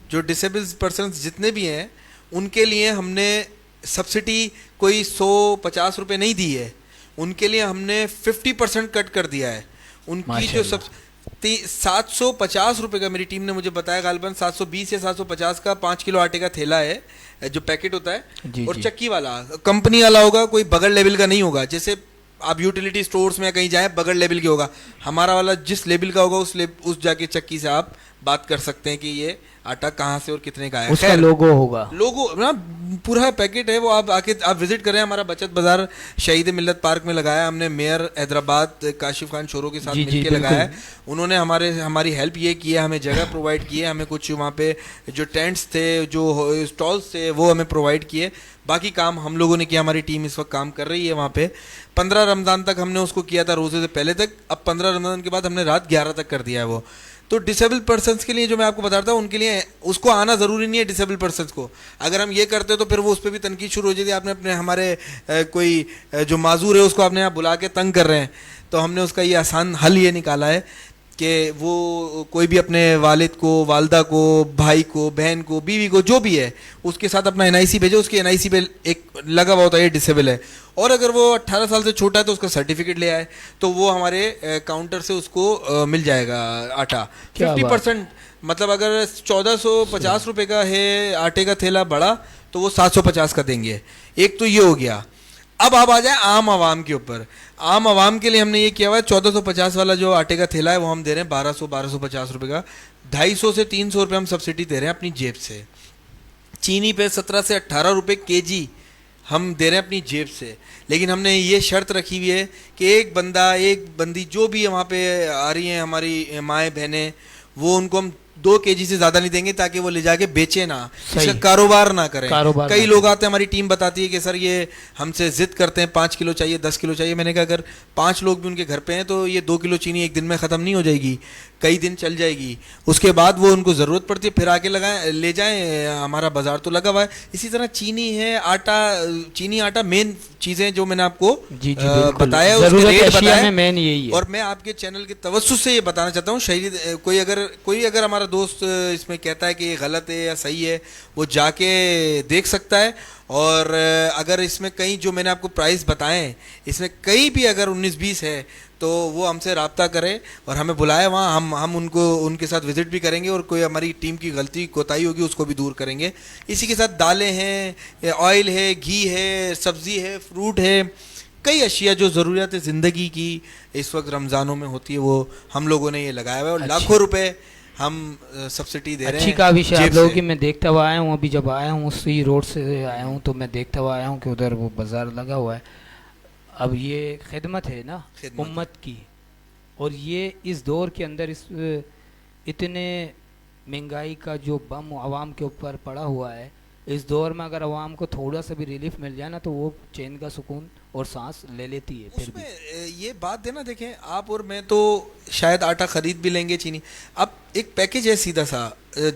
جو ڈسیبل پرسنز جتنے بھی ہیں, ان کے لیے ہم نے سبسڈی کوئی 150 روپے نہیں دی ہے, ان کے لیے ہم نے 50% کٹ کر دیا ہے. ان کی جو 750 روپے کا, میری ٹیم نے مجھے بتایا غالباً 720 یا 750 کا 5 کلو آٹے کا تھیلا ہے جو پیکٹ ہوتا ہے, اور چکی والا کمپنی والا ہوگا, کوئی بغیر لیبل کا نہیں ہوگا. جیسے آپ یوٹیلیٹی سٹورز میں کہیں جائیں بغیر لیبل کے ہوگا, ہمارا والا جس لیبل کا ہوگا اس جا کے چکی سے آپ بات کر سکتے ہیں کہ یہ آٹا کہاں سے اور کتنے کا ہے. اس کا لوگو ہوگا, لوگو نا پورا پیکٹ ہے وہ. آپ آ کے آپ وزٹ کریں. ہمارا بچت بازار شہید ملت پارک میں لگایا ہم نے, میئر حیدرآباد کاشف خان شورو کے ساتھ مل کے لگایا ہے. انہوں نے ہماری ہیلپ یہ کی ہے, ہمیں جگہ پرووائڈ کی ہے, ہمیں کچھ وہاں پہ جو ٹینٹس تھے, جو اسٹالس تھے وہ ہمیں پرووائڈ کیے. باقی کام ہم لوگوں نے کیا, ہماری ٹیم اس وقت کام کر رہی ہے وہاں پہ. 15 رمضان تک ہم نے اس کو کیا تھا, روزے سے پہلے تک. اب 15 رمضان کے بعد ہم نے رات 11 تک کر دیا ہے وہ. تو ڈسیبل پرسنس کے لیے جو میں آپ کو بتا رہا تھا, ان کے لیے اس کو آنا ضروری نہیں ہے. ڈسیبل پرسنس کو اگر ہم یہ کرتے تو پھر وہ اس پہ بھی تنقید شروع ہو جاتی ہے. آپ نے اپنے ہمارے کوئی جو معذور ہے اس کو آپ نے یہاں بلا کے تنگ کر رہے ہیں. تو ہم نے اس کا یہ آسان حل یہ نکالا ہے کہ وہ کوئی بھی اپنے والد کو, والدہ کو, بھائی کو, بہن کو, بیوی کو, جو بھی ہے اس کے ساتھ اپنا NIC بھیجے. اس کے NIC پہ ایک لگا ہوا ہوتا ہے یہ ڈسیبل ہے, اور اگر وہ 18 سال سے چھوٹا ہے تو اس کا سرٹیفکیٹ لے آئے تو وہ ہمارے کاؤنٹر سے اس کو مل جائے گا آٹا 50%. مطلب اگر 1450 روپے کا ہے آٹے کا تھیلا بڑا تو وہ 750 کا دیں گے. ایک تو یہ ہو گیا. اب آپ آ جائیں عام عوام کے اوپر. عام عوام کے لیے ہم نے یہ کیا ہوا ہے, 1450 والا جو آٹے کا تھیلا ہے وہ ہم دے رہے ہیں 1250 روپے کا. 250 سے 300 روپے ہم سبسڈی دے رہے ہیں اپنی جیب سے. چینی پہ 17 سے 18 روپے kg ہم دے رہے ہیں اپنی جیب سے. لیکن ہم نے یہ شرط رکھی ہوئی ہے کہ ایک بندہ, ایک بندی جو بھی وہاں پہ آ رہی ہیں ہماری مائیں بہنیں, وہ ان کو ہم 2 kg سے زیادہ نہیں دیں گے تاکہ وہ لے جا کے بیچے نہ, اس کا کاروبار نہ کریں. کئی لوگ آتے ہیں, ہماری ٹیم بتاتی ہے کہ سر یہ ہم سے ضد کرتے ہیں 5 کلو چاہیے, 10 کلو چاہیے. میں نے کہا اگر 5 لوگ بھی ان کے گھر پہ ہیں تو یہ 2 کلو چینی ایک دن میں ختم نہیں ہو جائے گی, کئی دن چل جائے گی. اس کے بعد وہ ان کو ضرورت پڑتی ہے پھر آ کے لگائیں لے جائیں. ہمارا بازار تو لگا ہوا ہے. اسی طرح چینی ہے, آٹا, چینی آٹا مین چیزیں جو میں نے آپ کو بتایا, اس کے ریٹ بتائے. اور میں آپ کے چینل کے توسط سے یہ بتانا چاہتا ہوں, شہید کوئی اگر ہمارا دوست اس میں کہتا ہے کہ یہ غلط ہے یا صحیح ہے, وہ جا کے دیکھ سکتا ہے. اور اگر اس میں کہیں جو میں نے آپ کو پرائس بتائے ہیں اس میں کہیں بھی اگر 19-20 ہے تو وہ ہم سے رابطہ کرے اور ہمیں بلائے وہاں. ہم ان کے ساتھ وزٹ بھی کریں گے, اور کوئی ہماری ٹیم کی غلطی کوتاہی ہوگی اس کو بھی دور کریں گے. اسی کے ساتھ دالیں ہیں, آئل ہے, گھی ہے, سبزی ہے, فروٹ ہے, کئی اشیاء جو ضروریات زندگی کی اس وقت رمضانوں میں ہوتی ہے وہ ہم لوگوں نے یہ لگایا ہوا ہے. اور لاکھوں روپے ہم سبسڈی دے رہے ہیں. اچھی کاوش ہے آپ لوگوں کی. میں دیکھتا ہوا آیا ہوں, ابھی جب آیا ہوں اسی روڈ سے آیا ہوں تو میں دیکھتا ہوا آیا ہوں کہ ادھر وہ بازار لگا ہوا ہے. اب یہ خدمت ہے نا امت کی, اور یہ اس دور کے اندر اس اتنے مہنگائی کا جو بم عوام کے اوپر پڑا ہوا ہے, اس دور میں اگر عوام کو تھوڑا سا بھی ریلیف مل جائے نا تو وہ چین کا سکون اور سانس لے لیتی ہے. پھر اس میں یہ بات دینا, دیکھیں آپ اور میں تو شاید آٹا خرید بھی لیں گے چینی. اب ایک پیکج ہے سیدھا سا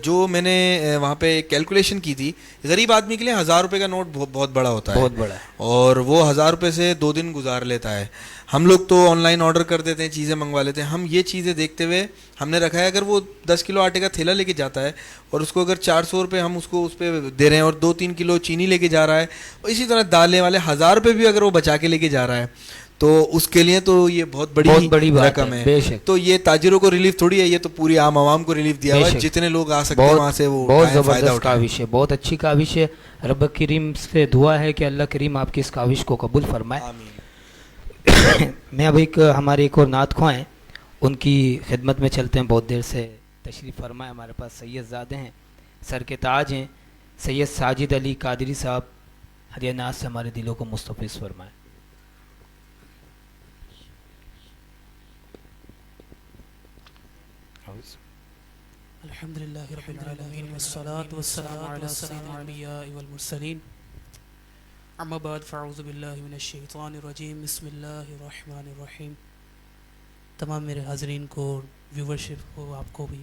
جو میں نے وہاں پہ کیلکولیشن کی تھی, غریب آدمی کے لیے 1000 روپے کا نوٹ بہت بڑا ہوتا ہے, بہت بڑا ہے, اور وہ 1000 روپے سے 2 دن گزار لیتا ہے. ہم لوگ تو آن لائن آرڈر کر دیتے ہیں, چیزیں منگوا لیتے ہیں. ہم یہ چیزیں دیکھتے ہوئے ہم نے رکھا ہے اگر وہ 10 کلو آٹے کا تھیلا لے کے جاتا ہے اور اس کو اگر 400 روپے ہم اس کو اس پہ دے رہے ہیں اور 2-3 کلو چینی لے کے جا رہا ہے, اور اسی طرح دالیں والے 1000 روپے بھی اگر وہ بچا کے لے کے جا رہا ہے تو اس کے لیے تو یہ بہت بڑی رقم ہے. تو یہ تاجروں کو ریلیف تھوڑی ہے, یہ تو پوری عام عوام کو ریلیف دیا ہوا ہے. جتنے لوگ آ سکتے ہیں وہاں سے وہ بہت زبردست کاوش ہے, بہت اچھی کاوش ہے. رب کریم سے دعا ہے کہ اللہ کریم آپ کی اس کاوش کو قبول فرمائے. آمین. میں اب ہمارے ایک اور نعت خواں ہیں, ان کی خدمت میں چلتے ہیں. بہت دیر سے تشریف فرمائے. ہمارے پاس سید زادے ہیں, سر کے تاج ہیں, سید ساجد علی قادری صاحب. ہدیہ ناز سے ہمارے دلوں کو مستفیض فرمائے. الحمدللہ رب العالمین والصلاة والسلام علی سید الانبیاء والمرسلین. اما بعد فاعوذ باللہ من الشیطان الرجیم. بسم اللہ الرحمن الرحیم. تمام میرے حاضرین کو, ویورشپ کو, آپ کو بھی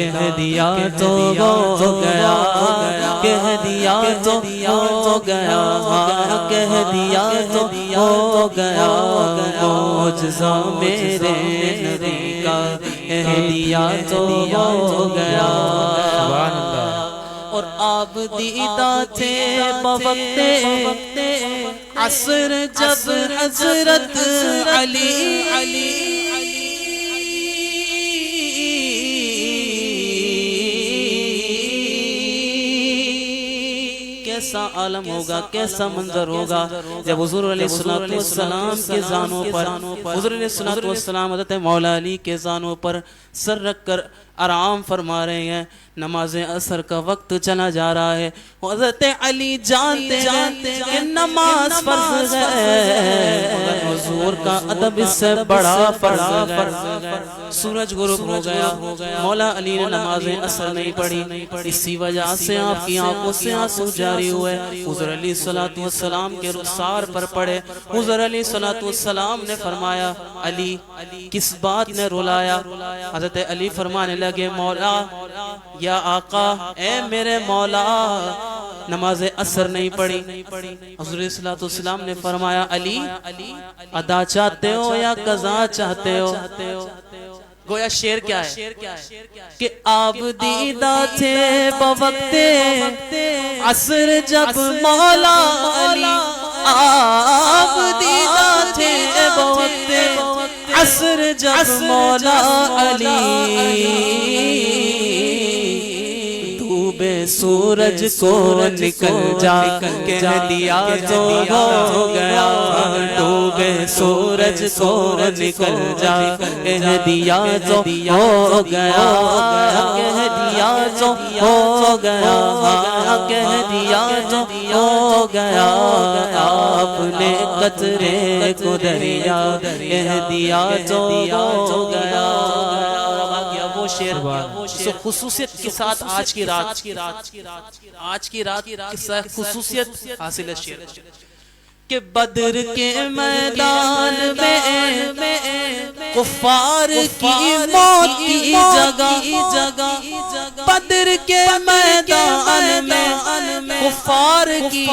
کہہ دیا تو ہو گیا، کہہ دیا تو ہو گیا، کہہ دیا تو ہو گیا، معجزہ میرے نبی کا کہہ دیا تو ہو گیا۔ سبحان اللہ۔ اور آپ دیدہ تھے بوقت عصر جب حضرت علی کیسا عالم ہوگا، کیسا منظر ہوگا جب حضور علیہ السلام کے زانوں پر، حضور علیہ السلام حضرت مولا علی کے زانوں پر سر رکھ کر آرام فرما رہے ہیں، نماز عصر کا وقت چلا جا رہا ہے، حضرت علی جانتے ہیں کہ نماز فرض ہے، مگر حضور کا ادب اس سے بڑا فرض ہے۔ سورج غروب ہو گیا، مولا علی نے نماز عصر نہیں پڑھی، اسی وجہ سے آپ کی آنکھوں سے آنسو جاری ہوئے، حضور علیہ السلام کے رخسار پر پڑے۔ حضور علیہ السلام نے فرمایا علی کس بات نے رلایا؟ حضرت علی فرمانے لگے مولا یا آقا، اے میرے مولا نماز عصر نہیں پڑھی۔ حضور علیہ السلام نے فرمایا علی ادا چاہتے ہو یا قضا چاہتے ہو؟ گویا شعر کیا ہے کہ آپ دیدہ تھے بوقت عصر جب مولا علی، آپ دیدہ تھے بوقت عصر جب مولا علی، ڈوبے سورج کو نکل جا کہہ دیا تو ہو گیا، ڈوبے سورج کو نکل جا کہہ دیا تو ہو گیا، کہہ دیا تو ہو گیا، کہہ دیا تو ہو گیا، آپ نے قطرے کو دریا کہہ دیا تو ہو گیا۔ وہ شعر جو خصوصیت کے ساتھ آج کی رات خصوصیت حاصل ہے شعر کہ بدر کے میدان میں کفار کی موت کی جگہ، بدر کے میدان میں کفار کی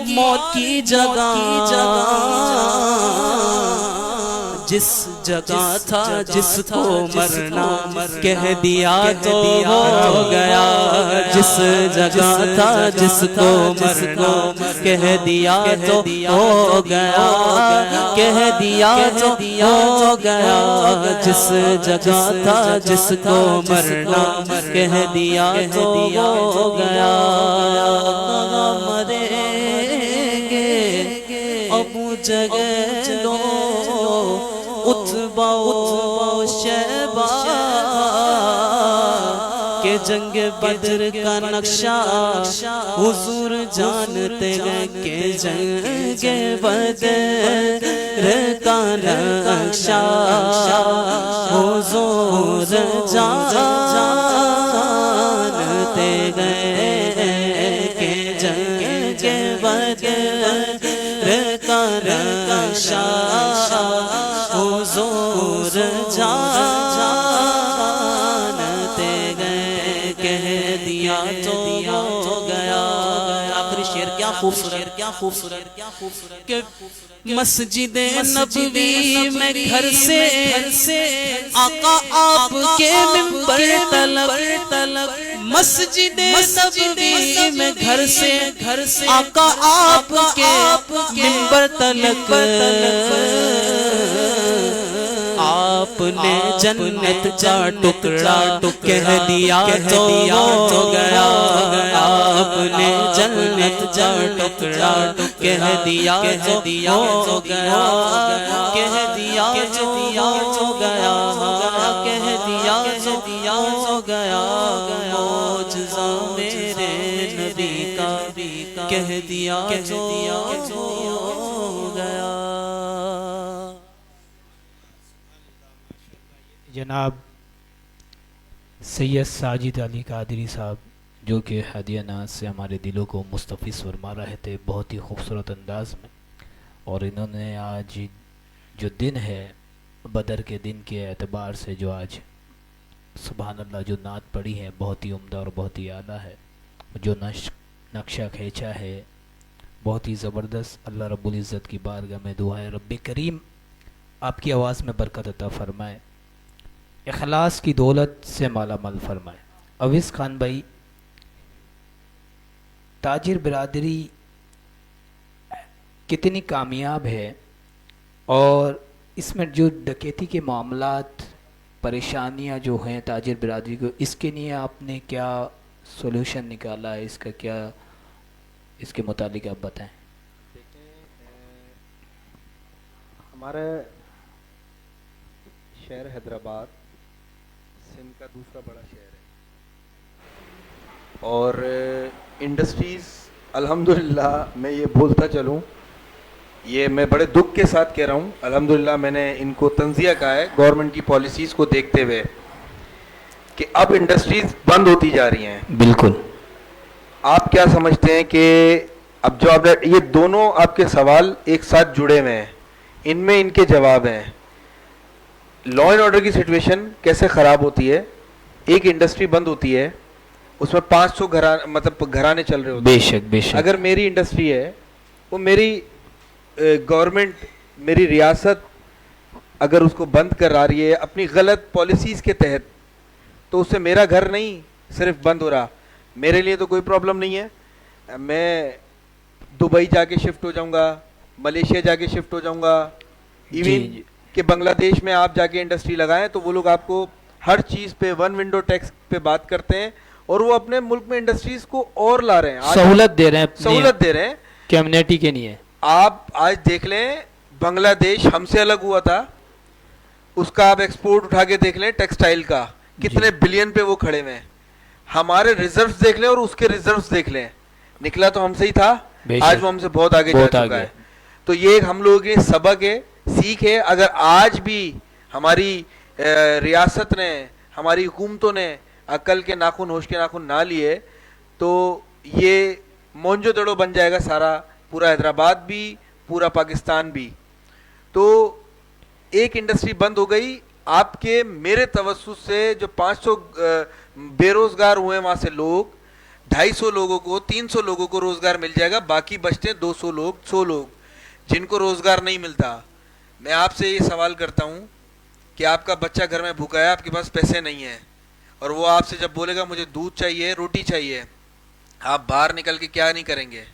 موت کی جگہ، جس جگہ تھا جس کو مرنا کہہ دیا تو ہو گیا، جس جگہ تھا جس کو مرنا کہہ دیا تو ہو گیا، کہہ دیا تو ہو گیا، جس جگہ تھا جس کو مرنا کہہ دیا تو ہو گیا۔ مریں گے ابو جگہ لو اتبا و شیبہ کہ جنگ بدر کا نقشہ حضور جانتے ہیں کہ جنگ بدر کا نقشہ حضور جانتے ہیں کہ جنگ بدر کا نقشہ حضور جانتے گئے کہہ دیا تو ہو گیا۔ آخری شعر کیا خوبصورت کہ مسجد نبوی میں گھر سے آقا آپ کے منبر طلب، مسجد نبوی میں گھر سے آقا آپ کے منبر تلک، آپ نے جنت کا ٹکڑا کہہ دیا تو ہو گیا، آپ نے جنت کا ٹکڑا کہہ دیا تو ہو گیا، کہہ دیا تو ہو گیا، کہہ دیا تو ہو گیا، معجزہ میرے نبی کا کہہ دیا تو ہو گیا۔ جناب سید ساجد علی قادری صاحب جو کہ ہدیہ ناز سے ہمارے دلوں کو مستفیض فرما رہے تھے بہت ہی خوبصورت انداز میں، اور انہوں نے آج جو دن ہے بدر کے دن کے اعتبار سے جو آج سبحان اللہ جو نعت پڑھی ہے بہت ہی عمدہ اور بہت ہی اعلیٰ ہے. جو نقشہ کھینچا ہے بہت ہی زبردست. اللہ رب العزت کی بارگاہ میں دعا ہے رب کریم آپ کی آواز میں برکت عطا فرمائے, اخلاص کی دولت سے مالا مال فرمائے. اویس خان بھائی, تاجر برادری کتنی کامیاب ہے اور اس میں جو ڈکیتی کے معاملات پریشانیاں جو ہیں تاجر برادری کو, اس کے لیے آپ نے کیا سولوشن نکالا ہے, اس کا کیا اس کے متعلق آپ بتائیں. ہمارے شہر حیدرآباد سندھ کا دوسرا بڑا شہر ہے اور انڈسٹریز الحمدللہ میں یہ بولتا چلوں, یہ میں بڑے دکھ کے ساتھ کہہ رہا ہوں, الحمدللہ میں نے ان کو تنزیہ کہا ہے گورنمنٹ کی پالیسیز کو دیکھتے ہوئے کہ اب انڈسٹریز بند ہوتی جا رہی ہیں. بالکل. آپ کیا سمجھتے ہیں کہ اب جو آپ یہ دونوں آپ کے سوال ایک ساتھ جڑے ہوئے ہیں, ان میں ان کے جواب ہیں. لا اینڈ آرڈر کی سچویشن کیسے خراب ہوتی ہے, ایک انڈسٹری بند ہوتی ہے اس میں 500 گھرانے چل رہے ہوتے ہیں. بے شک بے شک. اگر میری انڈسٹری ہے وہ میری گورنمنٹ میری ریاست اگر اس کو بند کرا رہی ہے اپنی غلط پالیسیز کے تحت, تو اس سے میرا گھر نہیں صرف بند ہو رہا, میرے لیے تو کوئی پرابلم نہیں ہے. میں دبئی جا کے شفٹ ہو جاؤں گا, ملیشیا جا کے شفٹ ہو جاؤں گا, ایون کہ بنگلہ دیش میں آپ جا کے انڈسٹری لگائیں تو وہ لوگ آپ کو ہر چیز پہ ون ونڈو ٹیکس پہ بات کرتے ہیں اور وہ اپنے ملک میں انڈسٹریز کو اور لا رہے ہیں, سہولت دے رہے ہیں, سہولت دے رہے ہیں کمیونٹی کے لیے. آپ آج دیکھ لیں بنگلہ دیش ہم سے الگ ہوا تھا, اس کا آپ ایکسپورٹ اٹھا کے دیکھ لیں ٹیکسٹائل کا کتنے بلین پہ وہ کھڑے ہوئے ہیں. ہمارے ریزروز دیکھ لیں اور اس کے ریزروز دیکھ لیں, نکلا تو ہم سے ہی تھا, آج وہ ہم سے بہت آگے جا چکا ہے. تو یہ ایک ہم لوگوں کے سبق ہے, سیکھ ہے. اگر آج بھی ہماری ریاست نے ہماری حکومتوں نے عقل کے ناخن ہوش کے ناخن نہ لیے تو یہ مونجو دڑو بن جائے گا سارا, پورا حیدرآباد بھی پورا پاکستان بھی. تو ایک انڈسٹری بند ہو گئی, آپ کے میرے توسط سے جو 500 بے روزگار ہوئے وہاں سے لوگ, 250 لوگوں کو 300 لوگوں کو روزگار مل جائے گا, باقی بچتے 200 لوگ 100 لوگ جن کو روزگار نہیں ملتا. میں آپ سے یہ سوال کرتا ہوں کہ آپ کا بچہ گھر میں بھوکا ہے, آپ کے پاس پیسے نہیں ہیں, اور وہ آپ سے جب بولے گا مجھے دودھ چاہیے روٹی چاہیے, آپ باہر نکل کے کیا نہیں کریں گے؟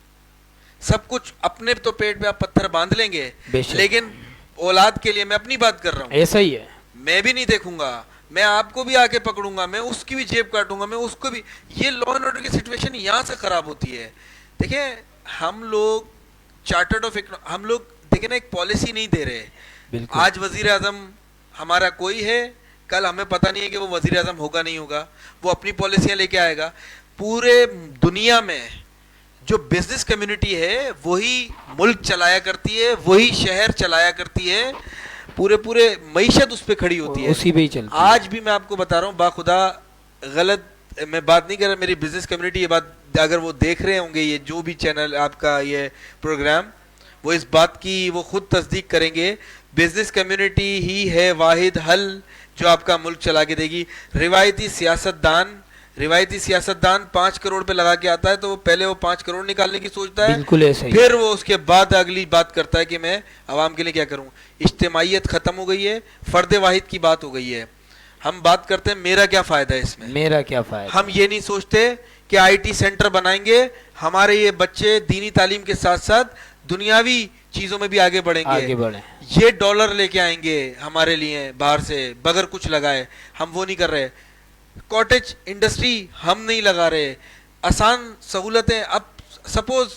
سب کچھ اپنے تو پیٹ پہ آپ پتھر باندھ لیں گے, لیکن اولاد کے لیے میں اپنی بات کر رہا ہوں, ایسا ہی ہے. میں بھی نہیں دیکھوں گا, میں آپ کو بھی آ کے پکڑوں گا, میں اس کی بھی جیب کاٹوں گا, میں اس کو بھی. یہ لا اینڈ آرڈر کی سچویشن یہاں سے خراب ہوتی ہے. دیکھیں ہم لوگ چارٹرڈ آف ہم لوگ دیکھیں نا ایک پالیسی نہیں دے رہے. آج وزیر اعظم ہمارا کوئی ہے, کل ہمیں پتہ نہیں ہے کہ وہ وزیر اعظم ہوگا نہیں ہوگا, وہ اپنی پالیسیاں لے کے آئے گا. پورے دنیا میں جو بزنس کمیونٹی ہے وہی ملک چلایا کرتی ہے, وہی شہر چلایا کرتی ہے, پورے معیشت اس پہ کھڑی ہوتی ہے, اسی پہ ہی چلتی ہے. آج بھی میں آپ کو بتا رہا ہوں, باخدا غلط میں بات نہیں کر رہا, میری بزنس کمیونٹی یہ بات اگر وہ دیکھ رہے ہوں گے, یہ جو بھی چینل آپ کا یہ پروگرام, وہ اس بات کی وہ خود تصدیق کریں گے. بزنس کمیونٹی ہی ہے واحد حل جو آپ کا ملک چلا کے دے گی. روایتی سیاست دان 5 کروڑ پہ لگا کے آتا ہے تو وہ پہلے وہ 5 کروڑ نکالنے کی سوچتا ہے, بالکل ایسا ہی, پھر وہ اس کے بعد اگلی بات کرتا ہے کہ میں عوام کے لیے کیا کروں. اجتماعیت ختم ہو گئی ہے, فرد واحد کی بات ہو گئی ہے. ہم بات کرتے ہیں میرا کیا فائدہ ہے اس میں, میرا کیا فائدہ. ہم یہ نہیں سوچتے کہ IT سینٹر بنائیں گے, ہمارے یہ بچے دینی تعلیم کے ساتھ ساتھ دنیاوی چیزوں میں بھی آگے بڑھیں گے, یہ ڈالر لے کے آئیں گے ہمارے لیے باہر سے بغیر کچھ لگائے. ہم وہ نہیں کر رہے. کاٹیج انڈسٹری ہم نہیں لگا رہے. آسان سہولتیں, اب سپوز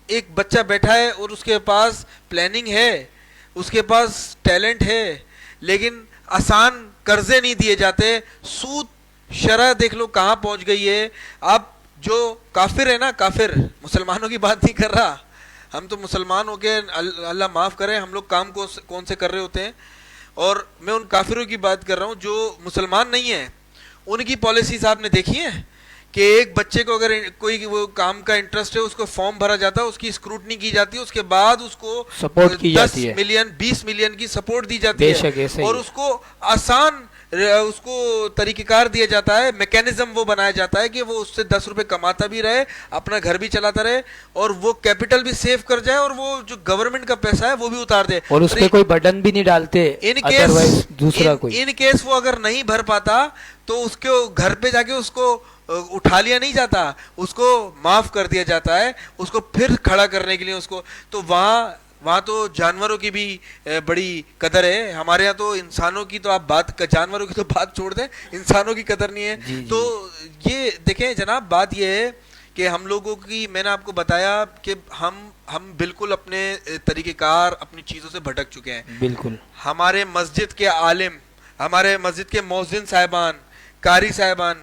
ایک بچہ بیٹھا ہے اور اس کے پاس پلاننگ ہے, اس کے پاس ٹیلنٹ ہے, لیکن آسان قرضے نہیں دیے جاتے. سود شرح دیکھ لو کہاں پہنچ گئی ہے. اب جو کافر ہے نا, کافر, مسلمانوں کی بات نہیں کر رہا, ہم تو مسلمان ہو کے اللہ معاف کرے ہم لوگ کام کون سے کر رہے ہوتے ہیں, اور میں ان کافروں کی بات کر رہا ہوں جو مسلمان نہیں ہیں. ان کی پالیسیز آپ نے دیکھی ہیں کہ ایک بچے کو اگر کوئی وہ کام کا انٹرسٹ ہے, اس کو فارم بھرا جاتا ہے, اس کی اسکروٹنی کی جاتی ہے, اس کے بعد اس کو سپورٹ کی جاتی ہے, 10 ملین 20 ملین کی سپورٹ دی جاتی ہے, اور اس کو آسان اس کو طریقہ کار دیا جاتا ہے, میکینزم وہ بنایا جاتا ہے کہ وہ اس سے 10 روپے کماتا بھی رہے, اپنا گھر بھی چلاتا رہے, اور وہ کیپٹل بھی سیو کر جائے, اور وہ جو گورنمنٹ کا پیسہ ہے وہ بھی اتار دے, اور اس پہ کوئی بٹن بھی نہیں ڈالتے. ان کیس وہ اگر نہیں بھر پاتا تو اس کے گھر پہ جا کے اس کو اٹھا لیا نہیں جاتا, اس کو معاف کر دیا جاتا ہے, اس کو پھر کھڑا کرنے کے لیے اس کو. تو وہاں تو جانوروں کی بھی بڑی قدر ہے. ہمارے یہاں تو انسانوں کی تو آپ جانوروں کی تو بات چھوڑ دیں, انسانوں کی قدر نہیں ہے. تو یہ دیکھیں جناب, بات یہ ہے کہ ہم لوگوں کی, میں نے آپ کو بتایا کہ ہم بالکل اپنے طریقہ کار, اپنی چیزوں سے بھٹک چکے ہیں. بالکل. ہمارے مسجد کے عالم, ہمارے مسجد کے مؤذن صاحبان, قاری صاحبان,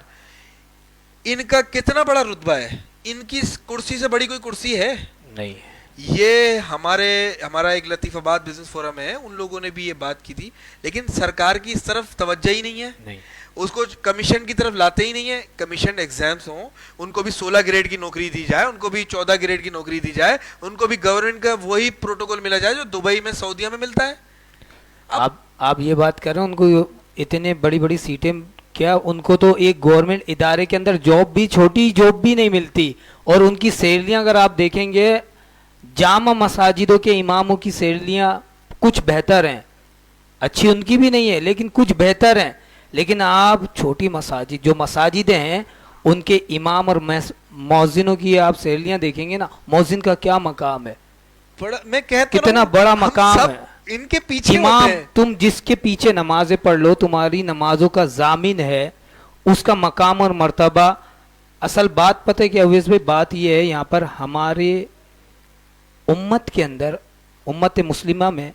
ان کا کتنا بڑا رتبہ ہے, ان کی کرسی سے بڑی کوئی کرسی ہے نہیں. یہ ہمارا ایک لطیف آباد بزنس فورم ہے, ان لوگوں نے بھی یہ بات کی تھی, لیکن سرکار کی اس طرف توجہ ہی نہیں ہے, اس کو کمیشن کی طرف لاتے ہی نہیں ہے. کمیشن ایگزامس ہوں, ان کو بھی 16 گریڈ کی نوکری دی جائے, ان کو بھی 14 گریڈ کی نوکری دی جائے, ان کو بھی گورنمنٹ کا وہی پروٹوکول ملا جائے جو دبئی میں, سعودیہ میں ملتا ہے. آپ یہ بات کر رہے ہیں, ان کو اتنے بڑی بڑی سیٹیں, کیا ان کو تو ایک گورنمنٹ ادارے کے اندر جاب بھی, چھوٹی جاب بھی نہیں ملتی, اور ان کی سیلریاں اگر آپ دیکھیں گے جامع مساجدوں کے اماموں کی سیلریاں کچھ بہتر ہیں, اچھی ان کی بھی نہیں ہے لیکن کچھ بہتر ہیں. لیکن آپ چھوٹی مساجد, جو مساجدیں ہیں, ان کے امام اور مؤذنوں کی آپ سیلریاں دیکھیں گے نا, مؤذن کا کیا مقام ہے, میں کہتا کتنا بڑا مقام ہے. ان کے پیچھے امام, تم جس کے پیچھے نمازیں پڑھ لو, تمہاری نمازوں کا ضامن ہے, اس کا مقام اور مرتبہ. اصل بات پتہ ہے کہ اویس بھائی, بات یہ ہے یہاں پر ہمارے امت کے اندر, امت مسلمہ میں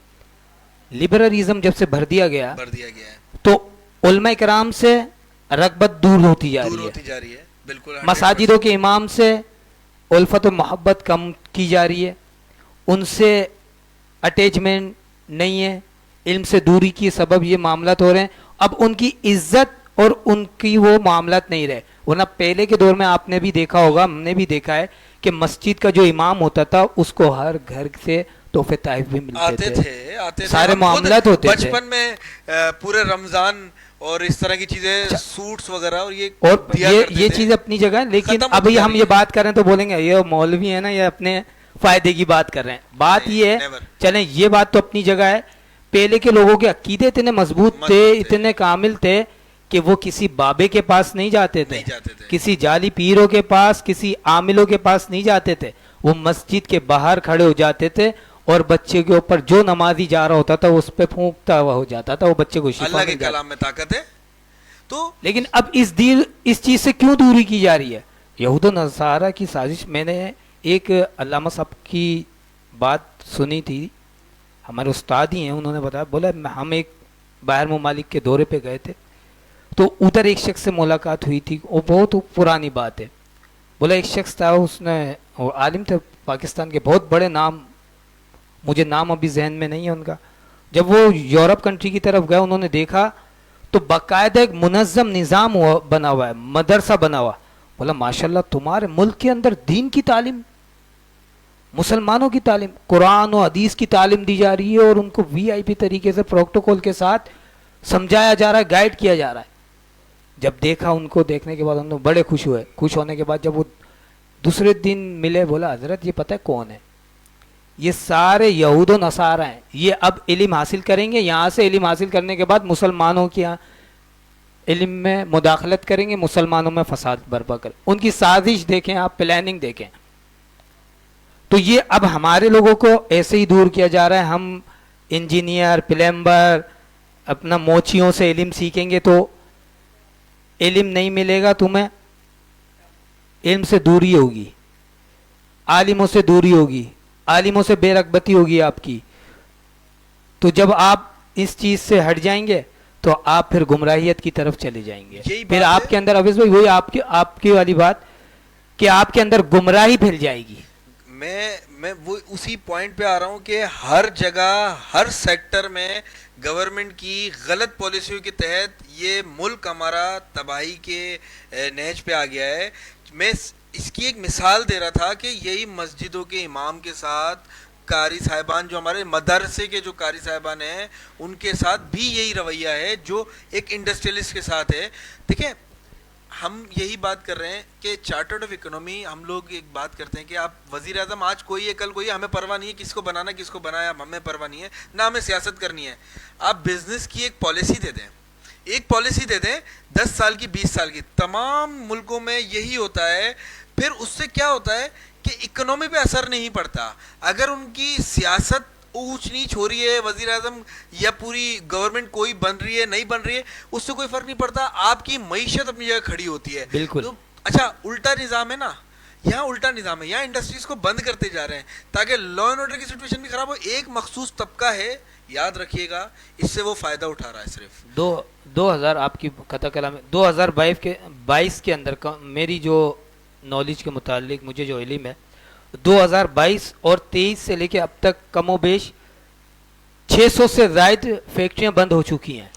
لبرلزم جب سے بھر دیا گیا تو علماء کرام سے رغبت دور ہوتی جا رہی ہے, مساجدوں کے امام سے الفت و محبت کم کی جا رہی ہے, ان سے اٹیچمنٹ نہیں ہے, علم سے دوری کی سبب یہ معاملات ہو رہے ہیں. اب ان کی عزت اور ان کی وہ معاملات نہیں رہے, ورنہ پہلے کے دور میں آپ نے بھی دیکھا ہوگا, ہم نے بھی دیکھا ہے کہ مسجد کا جو امام ہوتا تھا اس کو ہر گھر سے تحفے تحائف بھی ملتے تھے, سارے معاملات ہوتے تھے. بچپن میں پورے رمضان اور اس طرح کی چیزیں, سوٹس وغیرہ, اور یہ چیز اپنی جگہ ہے. لیکن ابھی ہم یہ بات کر رہے ہیں تو بولیں گے یہ مولوی ہے نا, یہ اپنے فائدے کی بات کر رہے ہیں. بات یہ ہے, چلیں یہ بات تو اپنی جگہ ہے, پہلے کے لوگوں کے عقیدے اتنے مضبوط تھے, اتنے کامل تھے کہ وہ کسی بابے کے پاس نہیں جاتے تھے, کسی جعلی پیروں کے پاس, کسی عاملوں کے پاس نہیں جاتے تھے. وہ مسجد کے باہر کھڑے ہو جاتے تھے اور بچے کے اوپر جو نمازی جا رہا ہوتا تھا اس پہ پھونکتا ہوا ہو جاتا تھا, وہ بچے کو شفا اللہ کے کلام میں طاقت ہے. تو لیکن اب اس چیز سے کیوں دوری کی جا رہی ہے؟ یہود و نصارہ کی سازش. میں نے ایک علامہ صاحب کی بات سنی تھی, ہمارے استاد ہی ہیں, انہوں نے بتایا, بولا ہم ایک باہر ممالک کے دورے پہ گئے تھے تو ادھر ایک شخص سے ملاقات ہوئی تھی, وہ بہت پرانی بات ہے. بولا ایک شخص تھا, اس نے, وہ عالم تھے پاکستان کے, بہت بڑے نام, مجھے نام ابھی ذہن میں نہیں ہے ان کا. جب وہ یورپ کنٹری کی طرف گئے, انہوں نے دیکھا تو باقاعدہ ایک منظم نظام بنا ہوا ہے, مدرسہ بنا ہوا. بولا ماشاءاللہ تمہارے ملک کے اندر دین کی تعلیم, مسلمانوں کی تعلیم, قرآن و حدیث کی تعلیم دی جا رہی ہے, اور ان کو وی آئی پی طریقے سے پروٹوکول کے ساتھ سمجھایا جا رہا ہے, گائیڈ کیا جا رہا ہے. جب دیکھا ان کو, دیکھنے کے بعد ان لوگ بڑے خوش ہوئے. خوش ہونے کے بعد جب وہ دوسرے دن ملے, بولا حضرت یہ پتہ ہے کون ہے؟ یہ سارے یہود و نصارہ ہیں, یہ اب علم حاصل کریں گے, یہاں سے علم حاصل کرنے کے بعد مسلمانوں کی علم میں مداخلت کریں گے, مسلمانوں میں فساد برپا کریں. ان کی سازش دیکھیں آپ, پلاننگ دیکھیں. تو یہ اب ہمارے لوگوں کو ایسے ہی دور کیا جا رہا ہے. ہم انجینئر, پلمبر, اپنا موچیوں سے علم سیکھیں گے تو علم نہیں ملے گا تمہیں, علم سے دوری ہوگی, عالموں سے دوری ہوگی, عالموں سے بے رغبتی ہوگی آپ کی. تو جب آپ اس چیز سے ہٹ جائیں گے تو آپ پھر گمراہیت کی طرف چلے جائیں گے. پھر آپ کے اندر اویس بھائی وہی آپ کی والی بات کہ آپ کے اندر گمراہی پھیل جائے گی. میں وہ اسی پوائنٹ پہ آ رہا ہوں کہ ہر جگہ, ہر سیکٹر میں گورنمنٹ کی غلط پالیسیوں کے تحت یہ ملک ہمارا تباہی کے نہج پہ آ گیا ہے. میں اس کی ایک مثال دے رہا تھا کہ یہی مسجدوں کے امام کے ساتھ قاری صاحبان جو ہمارے مدرسے کے جو قاری صاحبان ہیں ان کے ساتھ بھی یہی رویہ ہے جو ایک انڈسٹریلسٹ کے ساتھ ہے. دیکھیں ہم یہی بات کر رہے ہیں کہ چارٹرڈ آف اکنامی ہم لوگ ایک بات کرتے ہیں کہ آپ وزیر اعظم آج کوئی ہے کل کوئی ہے, ہمیں پرواہ نہیں ہے کس کو بنانا کس کو بنایا, ہمیں پرواہ نہیں ہے, نہ ہمیں سیاست کرنی ہے. آپ بزنس کی ایک پالیسی دے دیں, ایک پالیسی دے دیں 10 سال کی 20 سال کی. تمام ملکوں میں یہی ہوتا ہے. پھر اس سے کیا ہوتا ہے کہ اکنامی پہ اثر نہیں پڑتا. اگر ان کی سیاست اونچ نیچ ہو رہی ہے, وزیر اعظم یا پوری گورنمنٹ کوئی بن رہی ہے نہیں بن رہی ہے, اس سے کوئی فرق نہیں پڑتا. آپ کی معیشت اپنی جگہ کھڑی ہوتی ہے. بالکل. تو اچھا الٹا نظام ہے نا, یہاں الٹا نظام ہے, یہاں انڈسٹریز کو بند کرتے جا رہے ہیں تاکہ لا اینڈ آرڈر کی سچویشن بھی خراب ہو. ایک مخصوص طبقہ ہے, یاد رکھیے گا, اس سے وہ فائدہ اٹھا رہا ہے صرف. 2000 آپ کی قطع کلام 2022 کے اندر میری جو نالج کے متعلق مجھے جو علم ہے 2022 اور 23 سے لے کے اب تک کم و بیش 600 سے زائد فیکٹریاں بند ہو چکی ہیں.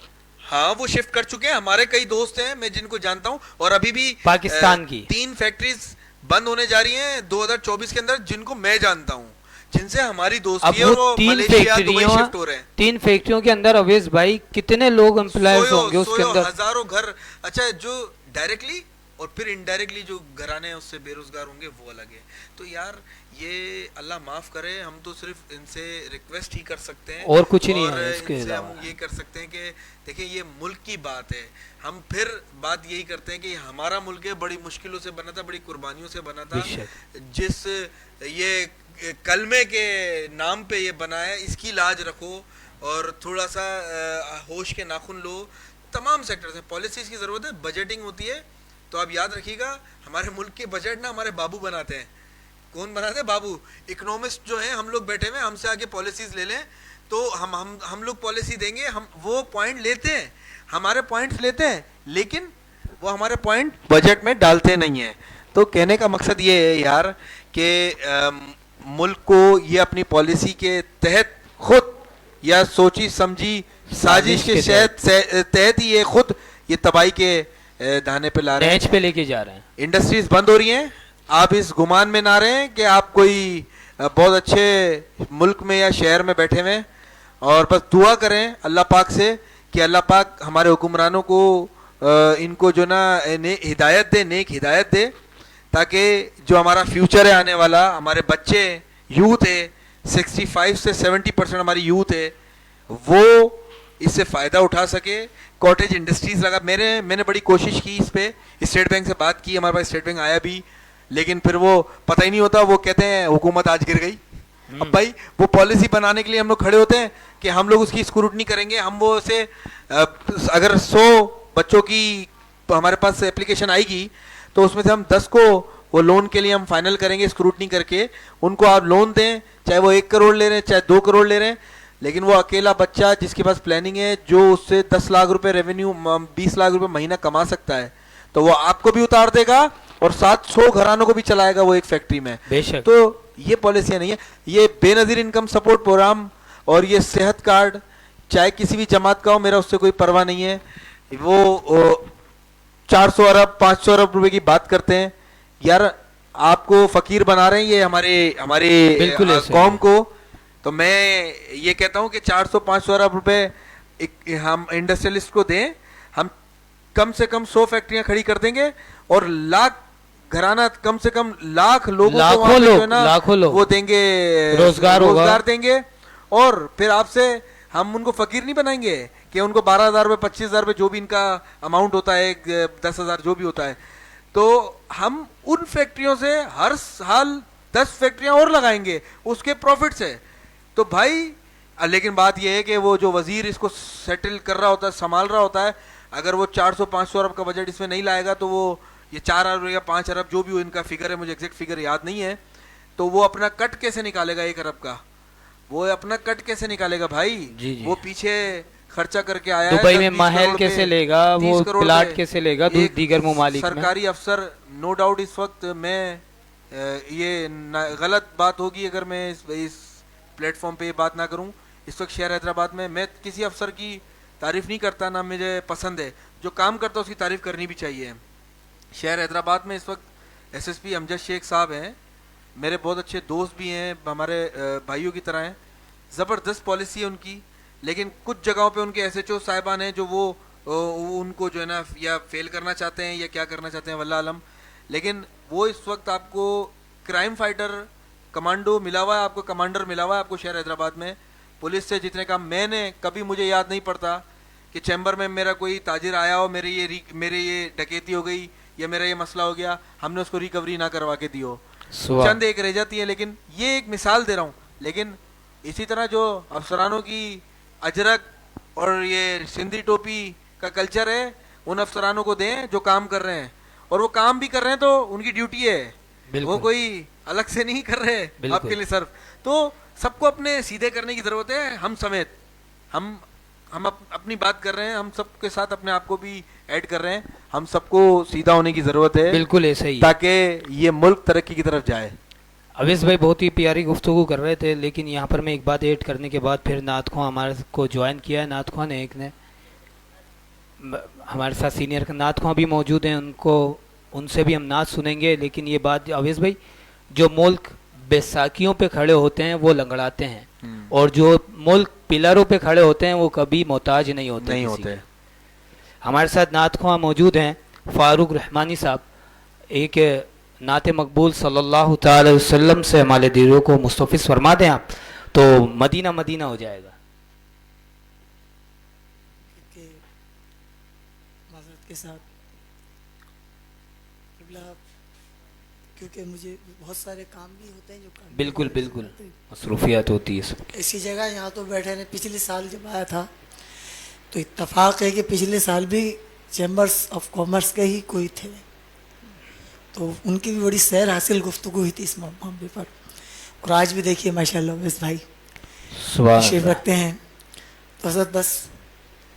ہاں وہ شفٹ کر چکے ہیں. ہمارے کئی دوست ہیں میں جن کو جانتا ہوں, اور ابھی بھی پاکستان کی 3 فیکٹریز بند ہونے جا رہی ہیں 2024 کے اندر, جن کو میں جانتا ہوں, جن سے ہماری دوستی ہے, اور وہ ملیشیا دبئی شفٹ ہو رہے ہیں. 3 فیکٹریوں کے اندر اویس بھائی کتنے لوگ امپلائز ہوں گے اس کے اندر؟ ہزاروں گھر. اچھا جو ڈائریکٹلی اور پھر انڈائریکٹلی جو گھرانے ہیں اس سے بے روزگار ہوں گے وہ الگ ہے. تو یار یہ اللہ معاف کرے, ہم تو صرف ان سے ریکویسٹ ہی کر سکتے ہیں اور کچھ نہیں ہے. اس کے ان سے علاوہ ہم یہ کر سکتے ہیں کہ دیکھیں یہ ملک کی بات ہے. ہم پھر بات یہی کرتے ہیں کہ ہمارا ملک ہے, بڑی مشکلوں سے بنا تھا, بڑی قربانیوں سے بنا تھا. جس یہ کلمے کے نام پہ یہ بنا ہے, اس کی لاج رکھو اور تھوڑا سا ہوش کے ناخن لو. تمام سیکٹرز ہیں, پالیسیز کی ضرورت ہے, بجٹنگ ہوتی ہے. تو آپ یاد رکھیے گا ہمارے ملک کے بجٹ نا ہمارے بابو بناتے ہیں. کون بناتے ہیں؟ بابو. اکنامسٹ جو ہیں ہم لوگ بیٹھے ہوئے, ہم سے آگے پالیسیز لے لیں تو ہم لوگ پالیسی دیں گے, ہم وہ پوائنٹ لیتے ہیں, ہمارے پوائنٹس لیتے ہیں, لیکن وہ ہمارے پوائنٹ بجٹ میں ڈالتے نہیں ہیں. تو کہنے کا مقصد یہ ہے یار کہ ملک کو یہ اپنی پالیسی کے تحت خود یا سوچی سمجھی سازش کے تحت ہی یہ خود یہ تباہی کے دھانے پہ لا رہے ہیں, پہ لے کے جا رہے ہیں. انڈسٹریز بند ہو رہی ہیں. آپ اس گمان میں نہ رہیں کہ آپ کوئی بہت اچھے ملک میں یا شہر میں بیٹھے ہوئے, اور بس دعا کریں اللہ پاک سے کہ اللہ پاک ہمارے حکمرانوں کو ان کو جو نا ہدایت دے, نیک ہدایت دے, تاکہ جو ہمارا فیوچر ہے آنے والا, ہمارے بچے یوتھ ہے 65 سے 70% ہماری یوتھ ہے, وہ اس سے فائدہ اٹھا سکے. کاٹیج انڈسٹریز لگا, میں نے بڑی کوشش کی اس پہ, اسٹیٹ بینک سے بات کی, ہمارے پاس اسٹیٹ بینک آیا بھی, لیکن پھر وہ پتہ ہی نہیں ہوتا, وہ کہتے ہیں حکومت آج گر گئی. اب بھائی وہ پالیسی بنانے کے لیے ہم لوگ کھڑے ہوتے ہیں کہ ہم لوگ اس کی اسکروٹنی کریں گے. ہم وہ سے اگر 100 بچوں کی ہمارے پاس اپلیکیشن آئے گی تو اس میں سے ہم 10 کو وہ لون کے لیے ہم فائنل کریں گے اسکروٹنی کر کے. ان کو آپ لون دیں, چاہے وہ 1 کروڑ لے رہے ہیں چاہے 2 کروڑ لے رہے ہیں, لیکن وہ اکیلا بچہ جس کے پاس پلاننگ ہے, جو اس سے 10 لاکھ روپے ریونیو 20 لاکھ روپے مہینہ کما سکتا ہے, تو وہ آپ کو بھی اتار دے گا اور 700 گھرانوں کو بھی چلائے گا وہ ایک فیکٹری میں. تو یہ پالیسیاں نہیں ہے. یہ بے نظیر انکم سپورٹ پروگرام اور یہ صحت کارڈ چاہے کسی بھی جماعت کا ہو, میرا اس سے کوئی پرواہ نہیں ہے. وہ 400 ارب 500 ارب روپے کی بات کرتے ہیں. یار آپ کو فقیر بنا رہے ہیں یہ ہمارے قوم کو. تو میں یہ کہتا ہوں کہ 400-500 ارب روپے ہم انڈسٹریلسٹ کو دیں, ہم کم سے کم 100 فیکٹریاں کھڑی کر دیں گے, اور لاکھ گھرانہ کم سے کم لاکھ لوگوں کو وہ دیں گے, روزگار دیں گے. اور پھر آپ سے ہم ان کو فقیر نہیں بنائیں گے کہ ان کو 12,000 روپے 25,000 روپے جو بھی ان کا اماؤنٹ ہوتا ہے, 10,000 جو بھی ہوتا ہے, تو ہم ان فیکٹریوں سے ہر سال 10 فیکٹریاں اور لگائیں گے اس کے پروفٹ سے. تو بھائی لیکن بات یہ ہے کہ وہ جو وزیر اس کو سیٹل کر رہا ہوتا ہے, سنبھال رہا ہوتا ہے, اگر وہ 400-500 ارب کا بجٹ اس میں نہیں لائے گا تو وہ یہ 4 ارب یا 5 ارب جو بھی ان کا فگر ہے, مجھے ایگزیکٹ فگر یاد نہیں ہے, تو وہ اپنا کٹ کیسے نکالے گا 1 ارب کا, وہ اپنا کٹ کیسے نکالے گا بھائی. وہ پیچھے خرچہ کر کے آیا ہے, دبئی میں محل کیسے لے گا, وہ پلاٹ کیسے لے گا دیگر ممالک میں. سرکاری افسر نو ڈاؤٹ اس وقت میں یہ غلط بات ہوگی اگر میں اس پلیٹ فارم پہ یہ بات نہ کروں. اس وقت شہر حیدرآباد میں کسی افسر کی تعریف نہیں کرتا, نہ مجھے پسند ہے, جو کام کرتا ہے اس کی تعریف کرنی بھی چاہیے. شہر حیدرآباد میں اس وقت SSP امجد شیخ صاحب ہیں, میرے بہت اچھے دوست بھی ہیں, ہمارے بھائیوں کی طرح ہیں. زبردست پالیسی ہے ان کی, لیکن کچھ جگہوں پہ ان کے ایس ایچ او صاحبان ہیں جو وہ ان کو جو ہے نا یا فیل کرنا چاہتے ہیں یا کیا کرنا چاہتے ہیں واللہ علم. لیکن وہ اس وقت آپ کو کرائم فائٹر کمانڈو ملا ہوا ہے, آپ کو کمانڈر ملا ہوا ہے آپ کو شہر حیدرآباد میں. پولیس سے جتنے کام میں نے کبھی, مجھے یاد نہیں پڑتا کہ چیمبر میں میرا کوئی تاجر آیا ہو, میرے یہ ڈکیتی ہو گئی یا میرا یہ مسئلہ ہو گیا, ہم نے اس کو ریکوری نہ کروا کے دی ہو. چند ایک رہ جاتی ہے, لیکن یہ ایک مثال دے رہا ہوں. لیکن اسی طرح جو افسرانوں کی اجرک اور یہ سندھی ٹوپی کا کلچر ہے, ان افسرانوں کو دیں جو کام کر رہے ہیں, اور وہ کام بھی کر رہے ہیں تو ان کی ڈیوٹی ہے, وہ کوئی الگ سے نہیں کر رہے آپ کے لیے صرف. تو سب کو اپنے سیدھے کرنے کی ضرورت ہے, ہم سمیت. ہم اپنی بات کر رہے ہیں, ہم سب کے ساتھ اپنے آپ کو بھی ایڈ کر رہے ہیں. ہم سب کو سیدھا ہونے کی ضرورت ہے, بالکل ایسا ہی, تاکہ یہ ملک ترقی کی طرف جائے. اویس بھائی بہت ہی پیاری گفتگو کر رہے تھے, لیکن یہاں پر میں ایک بات ایڈ کرنے کے بعد پھر نعت خواں ہمارے کو جوائن کیا ہے. نعت خواں نے ایک نے ہمارے ساتھ سینئر نعت خواں بھی موجود ہیں, ان سے بھی ہم نعت سنیں گے. لیکن یہ بات اویس بھائی, جو ملک بیساکھیوں پہ کھڑے ہوتے ہیں وہ لنگڑاتے ہیں, اور جو ملک پلروں پہ کھڑے ہوتے ہیں وہ کبھی محتاج نہیں ہوتے. ہمارے ساتھ نعت خواں موجود ہیں فاروق رحمانی صاحب. ایک نعت مقبول صلی اللہ تعالی وسلم سے ہمارے دلوں کو مستفز فرما دیں آپ, تو مدینہ مدینہ ہو جائے گا. معذرت کے ساتھ کیونکہ مجھے بہت سارے کام بھی ہوتے ہیں جو بالکل مصروفیات ہوتی ہے. ایسی جگہ یہاں تو بیٹھے ہیں. پچھلے سال جب آیا تھا تو اتفاق ہے کہ پچھلے سال بھی چیمبرز آف کامرس کے ہی کوئی تھے, تو ان کی بھی بڑی سیر حاصل گفتگو ہوئی تھی اس معاملے پر. اور آج بھی دیکھیے ماشاءاللہ اویس بھائی تشریف رکھتے ہیں. تو حضرت بس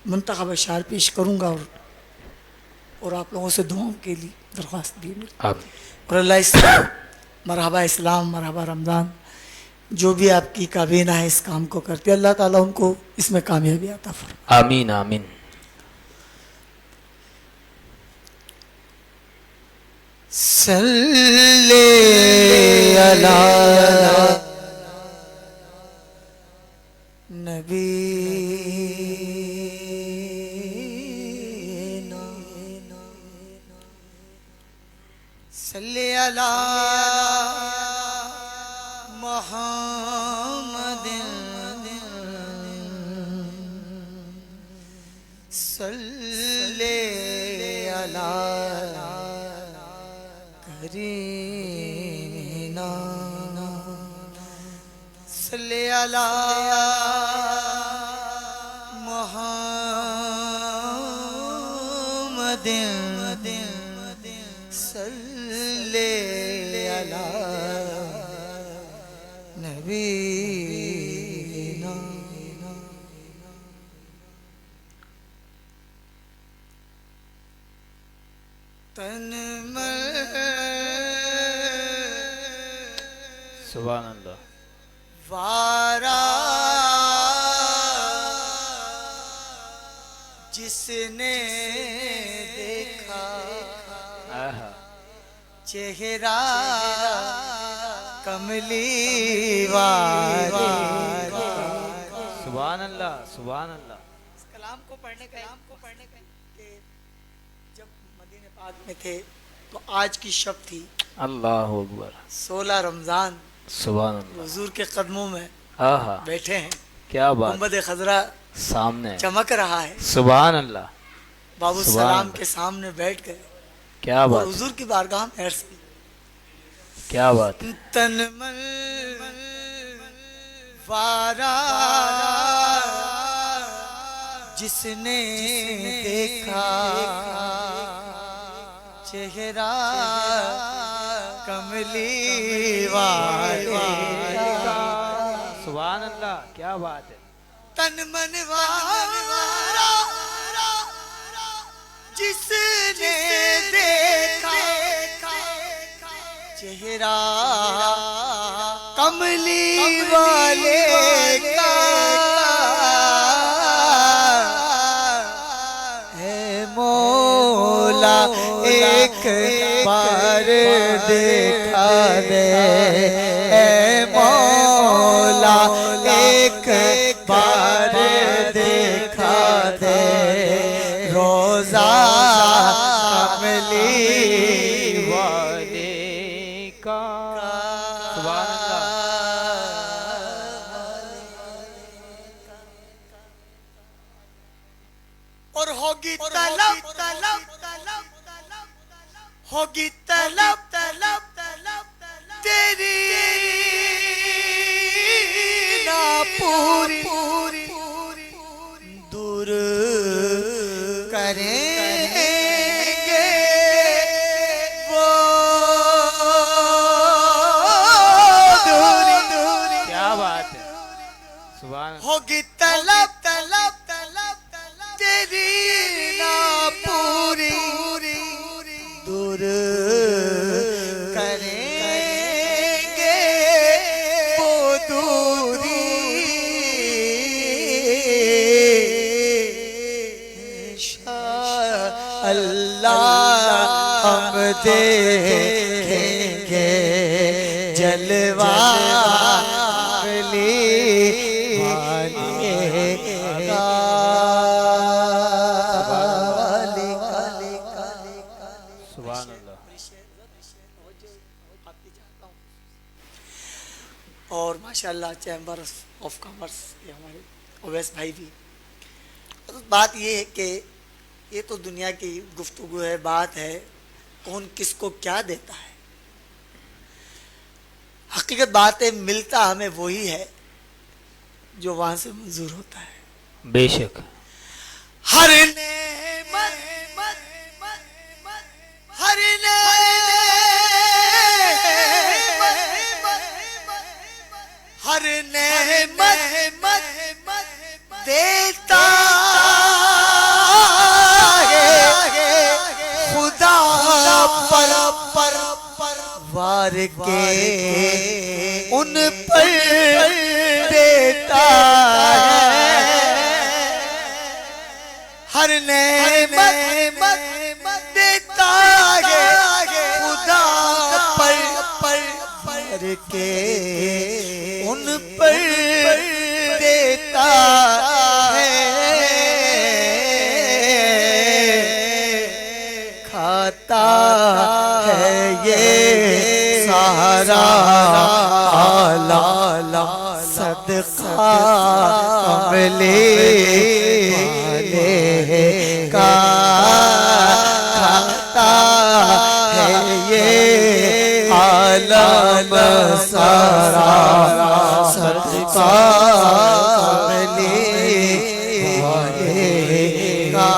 منتخب اشعار پیش کروں گا, اور آپ لوگوں سے دعاؤں کے لیے درخواست دی. اور اللہ اسلام, مرحبا اسلام, مرحبا رمضان, جو بھی آپ کی کابینہ ہے اس کام کو کرتے, اللہ تعالیٰ ان کو اس میں کامیابی عطا فرمائے. آمین آمین. صلی علی نبینا, صلی علی محمد, صلی علی کرینا, صلی علی محمد, صلی علی نبینا. تن سبحان اللہ. وارا جس نے دیکھا چہرہ کملی والا. سبحان اللہ سبحان اللہ. اس کلام کو پڑھنے کا کہ جب مدینہ پاک میں تھے تو آج کی شب تھی, اللہ اکبر, 16 رمضان. سبحان اللہ. حضور کے قدموں میں بیٹھے ہیں, کیا بات, گنبد خضرا سامنے چمک رہا ہے. سبحان اللہ. باب السلام کے سامنے بیٹھ گئے, کیا بات, حضور کی بارگاہ میں عرض کی, کیا بات. تن من وارا جس نے دیکھا چہرہ کملی والے کا. سبحان اللہ, کیا بات ہے. تن من وارا جس نے دیکھا چہرہ کملی والے کا, ہے مولا ایک بار دیکھا دے اے مولا ایک بار دکھا دے روزہ کملی والے کا سبحان اللہ اور ہوگی طلب ہوگی طلب تیری نا پوری دور کریں گے وہ دوری کیا بات ہے سبحان اللہ ہوگی طلب تیری نا پوری دور کریں گے وہ دوری اللہ ہم دیکھیں گے جلوہ کملی والے کا سبحان اللہ اور ماشاءاللہ چیمبر آف کامرس کے ہمارے اویس بھائی بھی. بات یہ ہے کہ یہ تو دنیا کی گفتگو ہے، بات ہے کون کس کو کیا دیتا ہے. حقیقت بات ہے ملتا ہمیں وہی ہے جو وہاں سے منظور ہوتا ہے. بے شک ہر نعمت ہر نعمت دیتا ہے خدا پر وار کے ان پر دیتا ہے. ہر نعمت دیتا ہے خدا پر کے ان پر دیتا ہے. کھاتا ہے یہ سارا آلہ صدقہ کملی والے کا. کھاتا ہے یہ عالم سارا صدقہ کملی والے کا.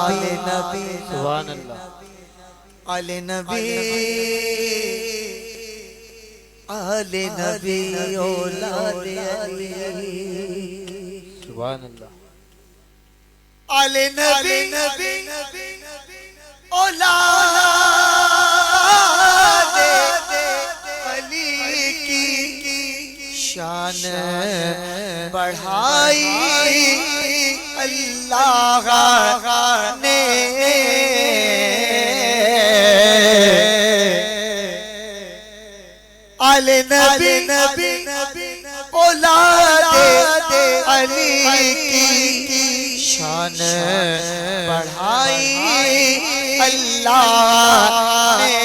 نبی سبحان اللہ آل نبی اولاد علی. سبحان اللہ آل نبی اولاد علی کی شان بڑھائی اللہ نے. آل نبی اولاد علی کی شان بڑھائی اللہ نے.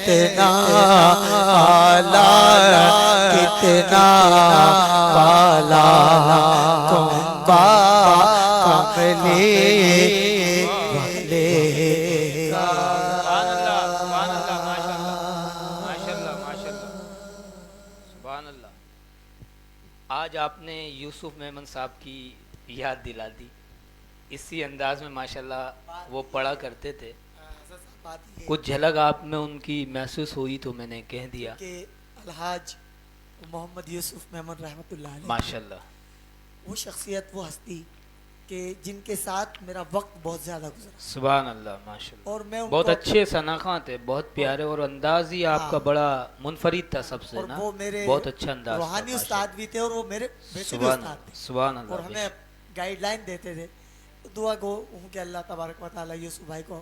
کتنا آلہ کتنا بالا کنبا کملی والے کا. سبحان اللہ سبحان اللہ ماشاء اللہ ماشاء اللہ سبحان اللہ. آج آپ نے یوسف میمن صاحب کی یاد دلا دی. اسی انداز میں ماشاءاللہ وہ پڑھا کرتے تھے. کچھ جھلک آپ میں ان کی محسوس ہوئی تو میں نے کہہ دیا کہ الحاج محمد یوسف میمن رحمۃ اللہ علیہ ماشاءاللہ وہ شخصیت وہ ہستی کہ جن کے ساتھ میرا وقت بہت زیادہ گزرا. سبحان اللہ ماشاءاللہ. اور میں ان بہت کو اچھے شناخواں تھے، بہت پیارے، اور انداز ہی آپ کا بڑا منفرد تھا سب سے اور نا. وہ میرے بہت اچھا انداز تھا روحانی استاد بھی تھے اور وہ میرے بیٹے بھی سبحان استاد تھے سبحان اور اللہ. ہمیں گائیڈ لائن دیتے تھے. دعا گو ہوں کہ اللہ تبارک و تعالیٰ یوسف بھائی کو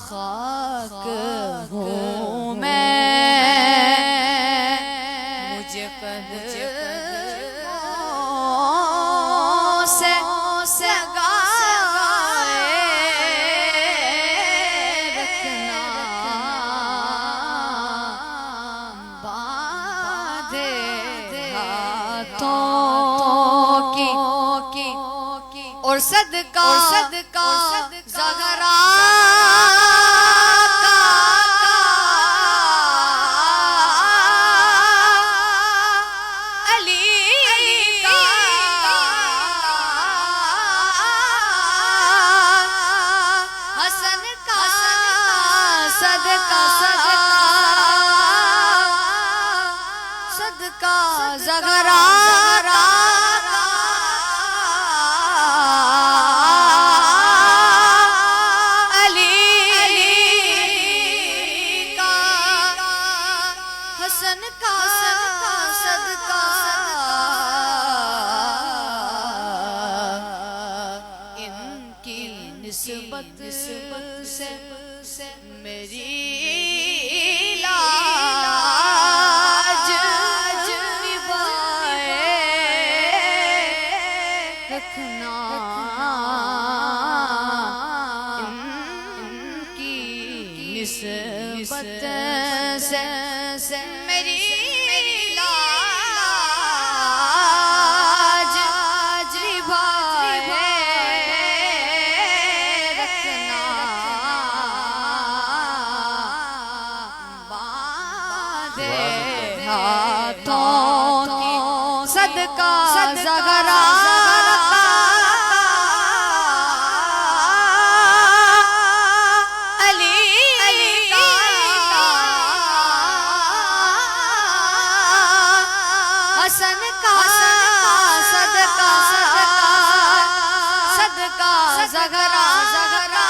خاک ہوں میں مجھے قدموں سے لگائے رکھنا باندھے ہاتھوں کی اور صدقہ زغرا صدقہ زغرا علی کا حسن کا صدقہ ان کی نسبت سے میری رکھنا ان کی نسبت سے میری لاج نبھائے رکھنا باندھے ہاتھوں کی صدقہ زغرا حسن کا صدقہ زغرا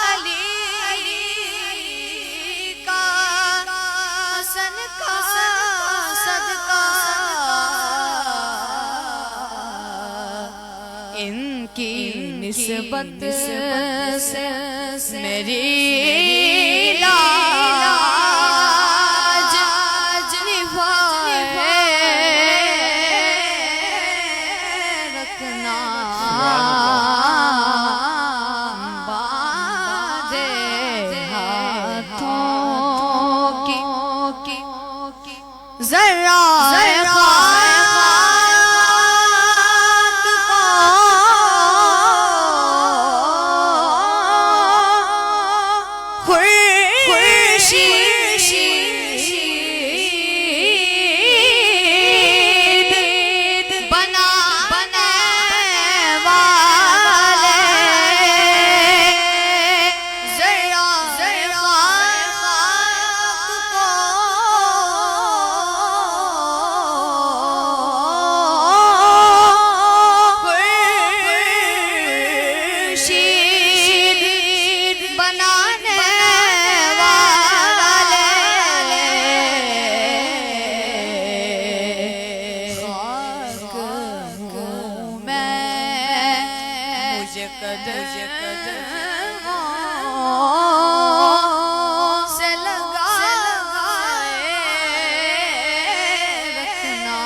علی کا حسن کا صدقہ ان کی نسبت سے میری ذرا سے لگائے رکھنا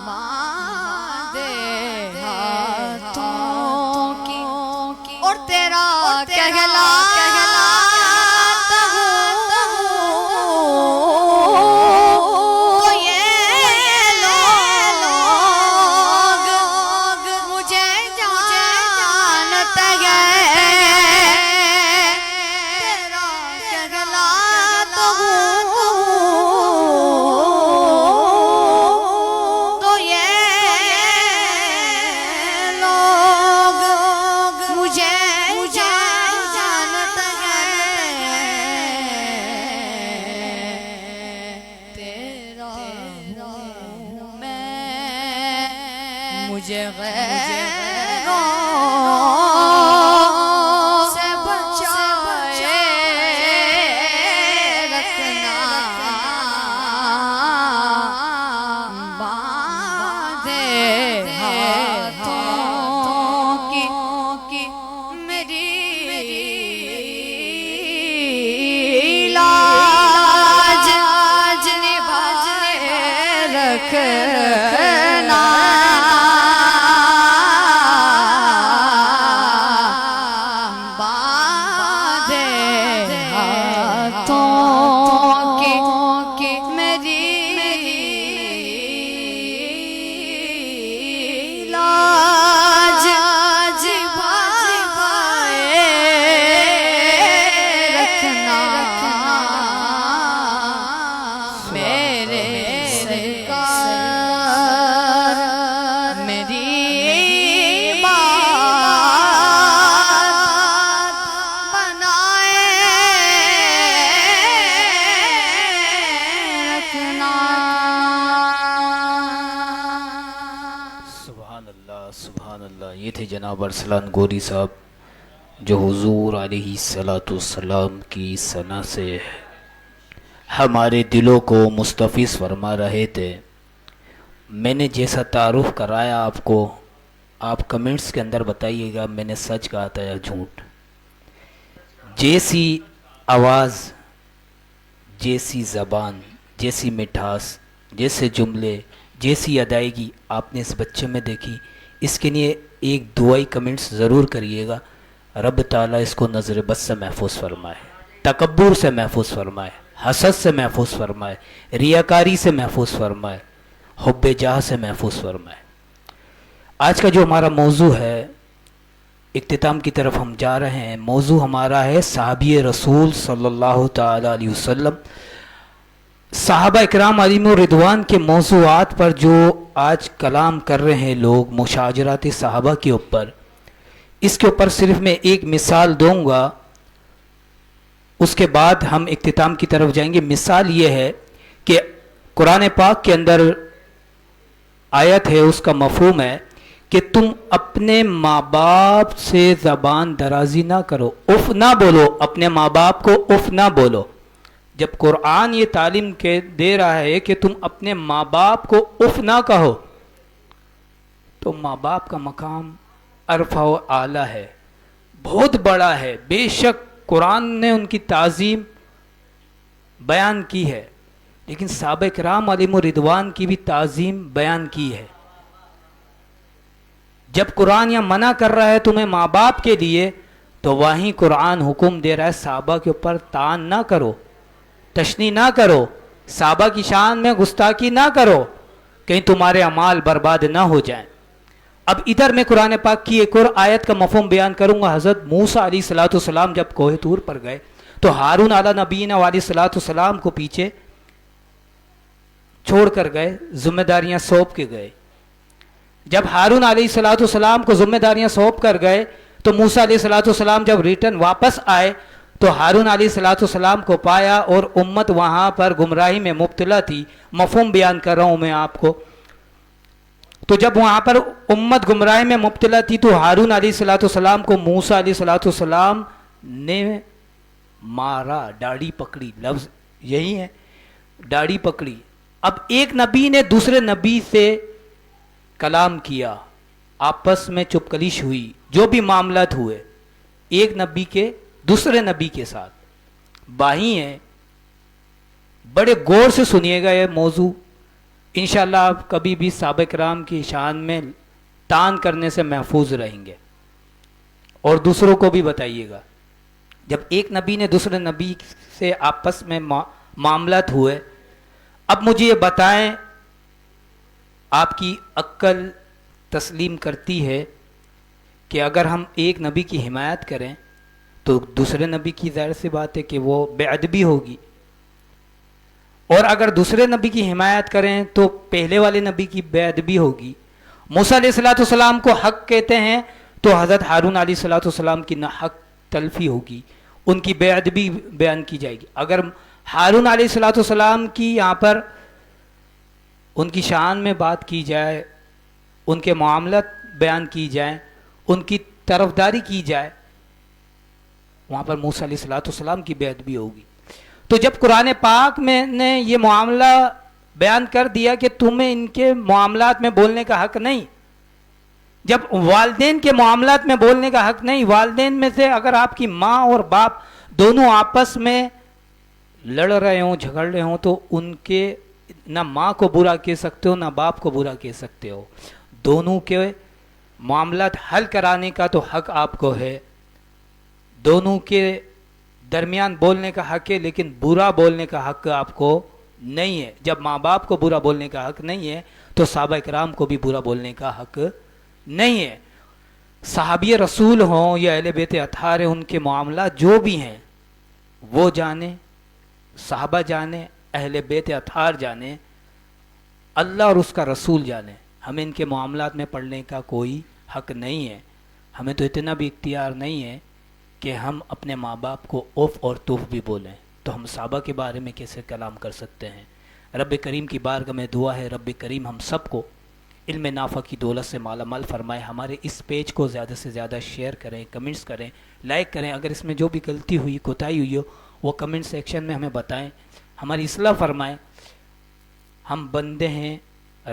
باندھے ہاتھوں کی اور تیرا کہلاتا ہوں تو یہ لوگ مجھے جانتے ہیں تیرا کہلاتا ہوں تو یہ لوگ مجھے جانتے ہیں تیرا ہوں میں مجھے غیروں سے بچائے رکھنا تھے جناب ارسلان گوری صاحب، جو حضور علیہ السلام کی ثنا سے ہمارے دلوں کو مستفیض فرما رہے تھے۔ میں نے جیسا تعارف کرایا آپ کو، آپ کمنٹس کے اندر بتائیے گا میں نے سچ کہا تھا یا جھوٹ۔ جیسی آواز، جیسی زبان، جیسی مٹھاس، جیسے جملے، جیسی ادائیگی آپ نے اس بچے میں دیکھی، اس کے لیے ایک دعائی کمنٹس ضرور کریے گا، رب تعالیٰ اس کو نظر بد سے محفوظ فرمائے، تکبر سے محفوظ فرمائے، حسد سے محفوظ فرمائے، ریاکاری سے محفوظ فرمائے، حب جاہ سے محفوظ فرمائے۔ آج کا جو ہمارا موضوع ہے، اختتام کی طرف ہم جا رہے ہیں۔ موضوع ہمارا ہے صحابی رسول صلی اللہ تعالی علیہ وسلم۔ صحابہ اکرام علیہم الرضوان کے موضوعات پر جو آج کلام کر رہے ہیں لوگ، مشاجرات صحابہ کے اوپر، اس کے اوپر صرف میں ایک مثال دوں گا، اس کے بعد ہم اختتام کی طرف جائیں گے۔ مثال یہ ہے کہ قرآن پاک کے اندر آیت ہے، اس کا مفہوم ہے کہ تم اپنے ماں باپ سے زبان درازی نہ کرو، اف نہ بولو، اپنے ماں باپ کو اف نہ بولو۔ جب قرآن یہ تعلیم دے رہا ہے کہ تم اپنے ماں باپ کو اف نہ کہو، تو ماں باپ کا مقام عرفہ و اعلیٰ ہے، بہت بڑا ہے۔ بے شک قرآن نے ان کی تعظیم بیان کی ہے، لیکن صحابہ کرام علیہم الرضوان کی بھی تعظیم بیان کی ہے۔ جب قرآن یہ منع کر رہا ہے تمہیں ماں باپ کے لیے، تو وہیں قرآن حکم دے رہا ہے صحابہ کے اوپر طعن نہ کرو، تشنیع نہ کرو، صحابہ کی شان میں گستاخی نہ کرو، کہیں تمہارے اعمال برباد نہ ہو جائیں۔ اب ادھر میں قرآن پاک کی ایک اور آیت کا مفہوم بیان کروں گا۔ حضرت موسیٰ علیہ السلام جب کوہ طور پر گئے تو ہارون علیہ نبینا علیہ السلام کو پیچھے چھوڑ کر گئے، ذمہ داریاں سونپ کے گئے۔ جب ہارون علیہ السلام کو ذمہ داریاں سونپ کر گئے تو موسیٰ علیہ السلام جب ریٹرن واپس آئے تو ہارون علیہ السلام کو پایا اور امت وہاں پر گمراہی میں مبتلا تھی۔ مفہوم بیان کر رہا ہوں میں آپ کو۔ تو جب وہاں پر امت گمراہی میں مبتلا تھی تو ہارون علیہ السلام کو موسیٰ علیہ السلام نے مارا، داڑھی پکڑی، لفظ یہی ہے، داڑھی پکڑی۔ اب ایک نبی نے دوسرے نبی سے کلام کیا، آپس میں چپکلیش ہوئی، جو بھی معاملات ہوئے ایک نبی کے دوسرے نبی کے ساتھ، باہی ہیں۔ بڑے غور سے سنیے گا یہ موضوع، انشاءاللہ آپ کبھی بھی صحابہ کرام کی شان میں طعن کرنے سے محفوظ رہیں گے، اور دوسروں کو بھی بتائیے گا۔ جب ایک نبی نے دوسرے نبی سے آپس میں معاملات ہوئے، اب مجھے یہ بتائیں، آپ کی عقل تسلیم کرتی ہے کہ اگر ہم ایک نبی کی حمایت کریں تو دوسرے نبی کی ظاہر سی بات ہے کہ وہ بے ادبی ہوگی، اور اگر دوسرے نبی کی حمایت کریں تو پہلے والے نبی کی بے ادبی ہوگی۔ موسیٰ علیہ السلام کو حق کہتے ہیں تو حضرت ہارون علیہ السلام کی نہ حق تلفی ہوگی، ان کی بے ادبی بیان کی جائے گی۔ اگر ہارون علیہ السلام کی یہاں پر ان کی شان میں بات کی جائے، ان کے معاملات بیان کی جائیں، ان کی طرفداری کی جائے، وہاں پر موسیٰ علیہ السلام کی بے ادبی ہوگی۔ تو جب قرآن پاک میں نے یہ معاملہ بیان کر دیا کہ تمہیں ان کے معاملات میں بولنے کا حق نہیں، جب والدین کے معاملات میں بولنے کا حق نہیں، والدین میں سے اگر آپ کی ماں اور باپ دونوں آپس میں لڑ رہے ہوں، جھگڑ رہے ہوں، تو ان کے نہ ماں کو برا کہہ سکتے ہو نہ باپ کو برا کہہ سکتے ہو، دونوں کے معاملات حل کرانے کا تو حق آپ کو ہے، دونوں کے درمیان بولنے کا حق ہے، لیکن برا بولنے کا حق آپ کو نہیں ہے۔ جب ماں باپ کو برا بولنے کا حق نہیں ہے تو صحابہ کرام کو بھی برا بولنے کا حق نہیں ہے۔ صحابی رسول ہوں یا اہل بیت اطہار ہیں، ان کے معاملات جو بھی ہیں وہ جانے، صحابہ جانے، اہل بیت اطہار جانے، اللہ اور اس کا رسول جانے۔ ہمیں ان کے معاملات میں پڑھنے کا کوئی حق نہیں ہے۔ ہمیں تو اتنا بھی اختیار نہیں ہے کہ ہم اپنے ماں باپ کو اوف اور توف بھی بولیں، تو ہم صحابہ کے بارے میں کیسے کلام کر سکتے ہیں؟ رب کریم کی بارگاہ میں دعا ہے، رب کریم ہم سب کو علم نافع کی دولت سے مالا مال فرمائے. ہمارے اس پیج کو زیادہ سے زیادہ شیئر کریں, کمنٹس کریں, لائک کریں. اگر اس میں جو بھی غلطی ہوئی, کوتاہی ہوئی ہو, وہ کمنٹ سیکشن میں ہمیں بتائیں, ہماری اصلاح فرمائیں. ہم بندے ہیں,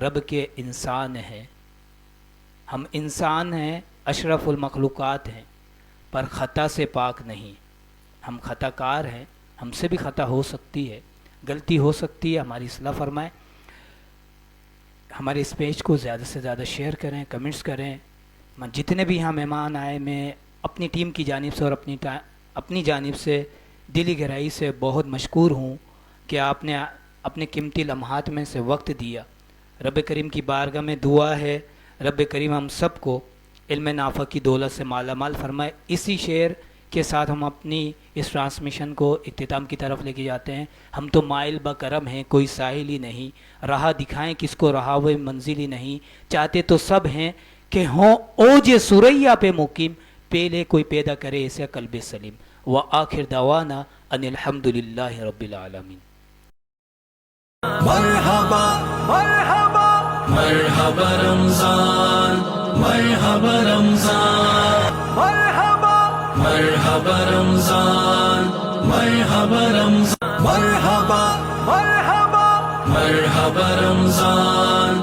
رب کے انسان ہیں. ہم انسان ہیں, اشرف المخلوقات ہیں, پر خطا سے پاک نہیں. ہم خطا کار ہیں, ہم سے بھی خطا ہو سکتی ہے, غلطی ہو سکتی ہے. ہماری اصلاح فرمائیں. ہمارے اس پیج کو زیادہ سے زیادہ شیئر کریں, کمنٹس کریں. جتنے بھی یہاں مہمان آئے, میں اپنی ٹیم کی جانب سے اور اپنی جانب سے دلی گہرائی سے بہت مشکور ہوں کہ آپ نے اپنے قیمتی لمحات میں سے وقت دیا. رب کریم کی بارگاہ میں دعا ہے, رب کریم ہم سب کو علم نافع کی دولت سے مالا مال فرمائے. اسی شعر کے ساتھ ہم اپنی اس ٹرانسمیشن کو اختتام کی طرف لے کے جاتے ہیں. ہم تو مائل بکرم ہیں, کوئی ساحل ہی نہیں, راہ دکھائیں کس کو رہا وہ منزل ہی نہیں. چاہتے تو سب ہیں کہ ہوں اوج سریا پہ مقیم, پہلے کوئی پیدا کرے ایسے قلب سلیم. وآخر دعوانا ان الحمدللہ رب العالمین. مرحبا مرحبا مرحبا رمضان, مرحبا رمضان, مرحبا مرحبا رمضان, مرحبا رمضان, مرحبا مرحبا مرحبا رمضان.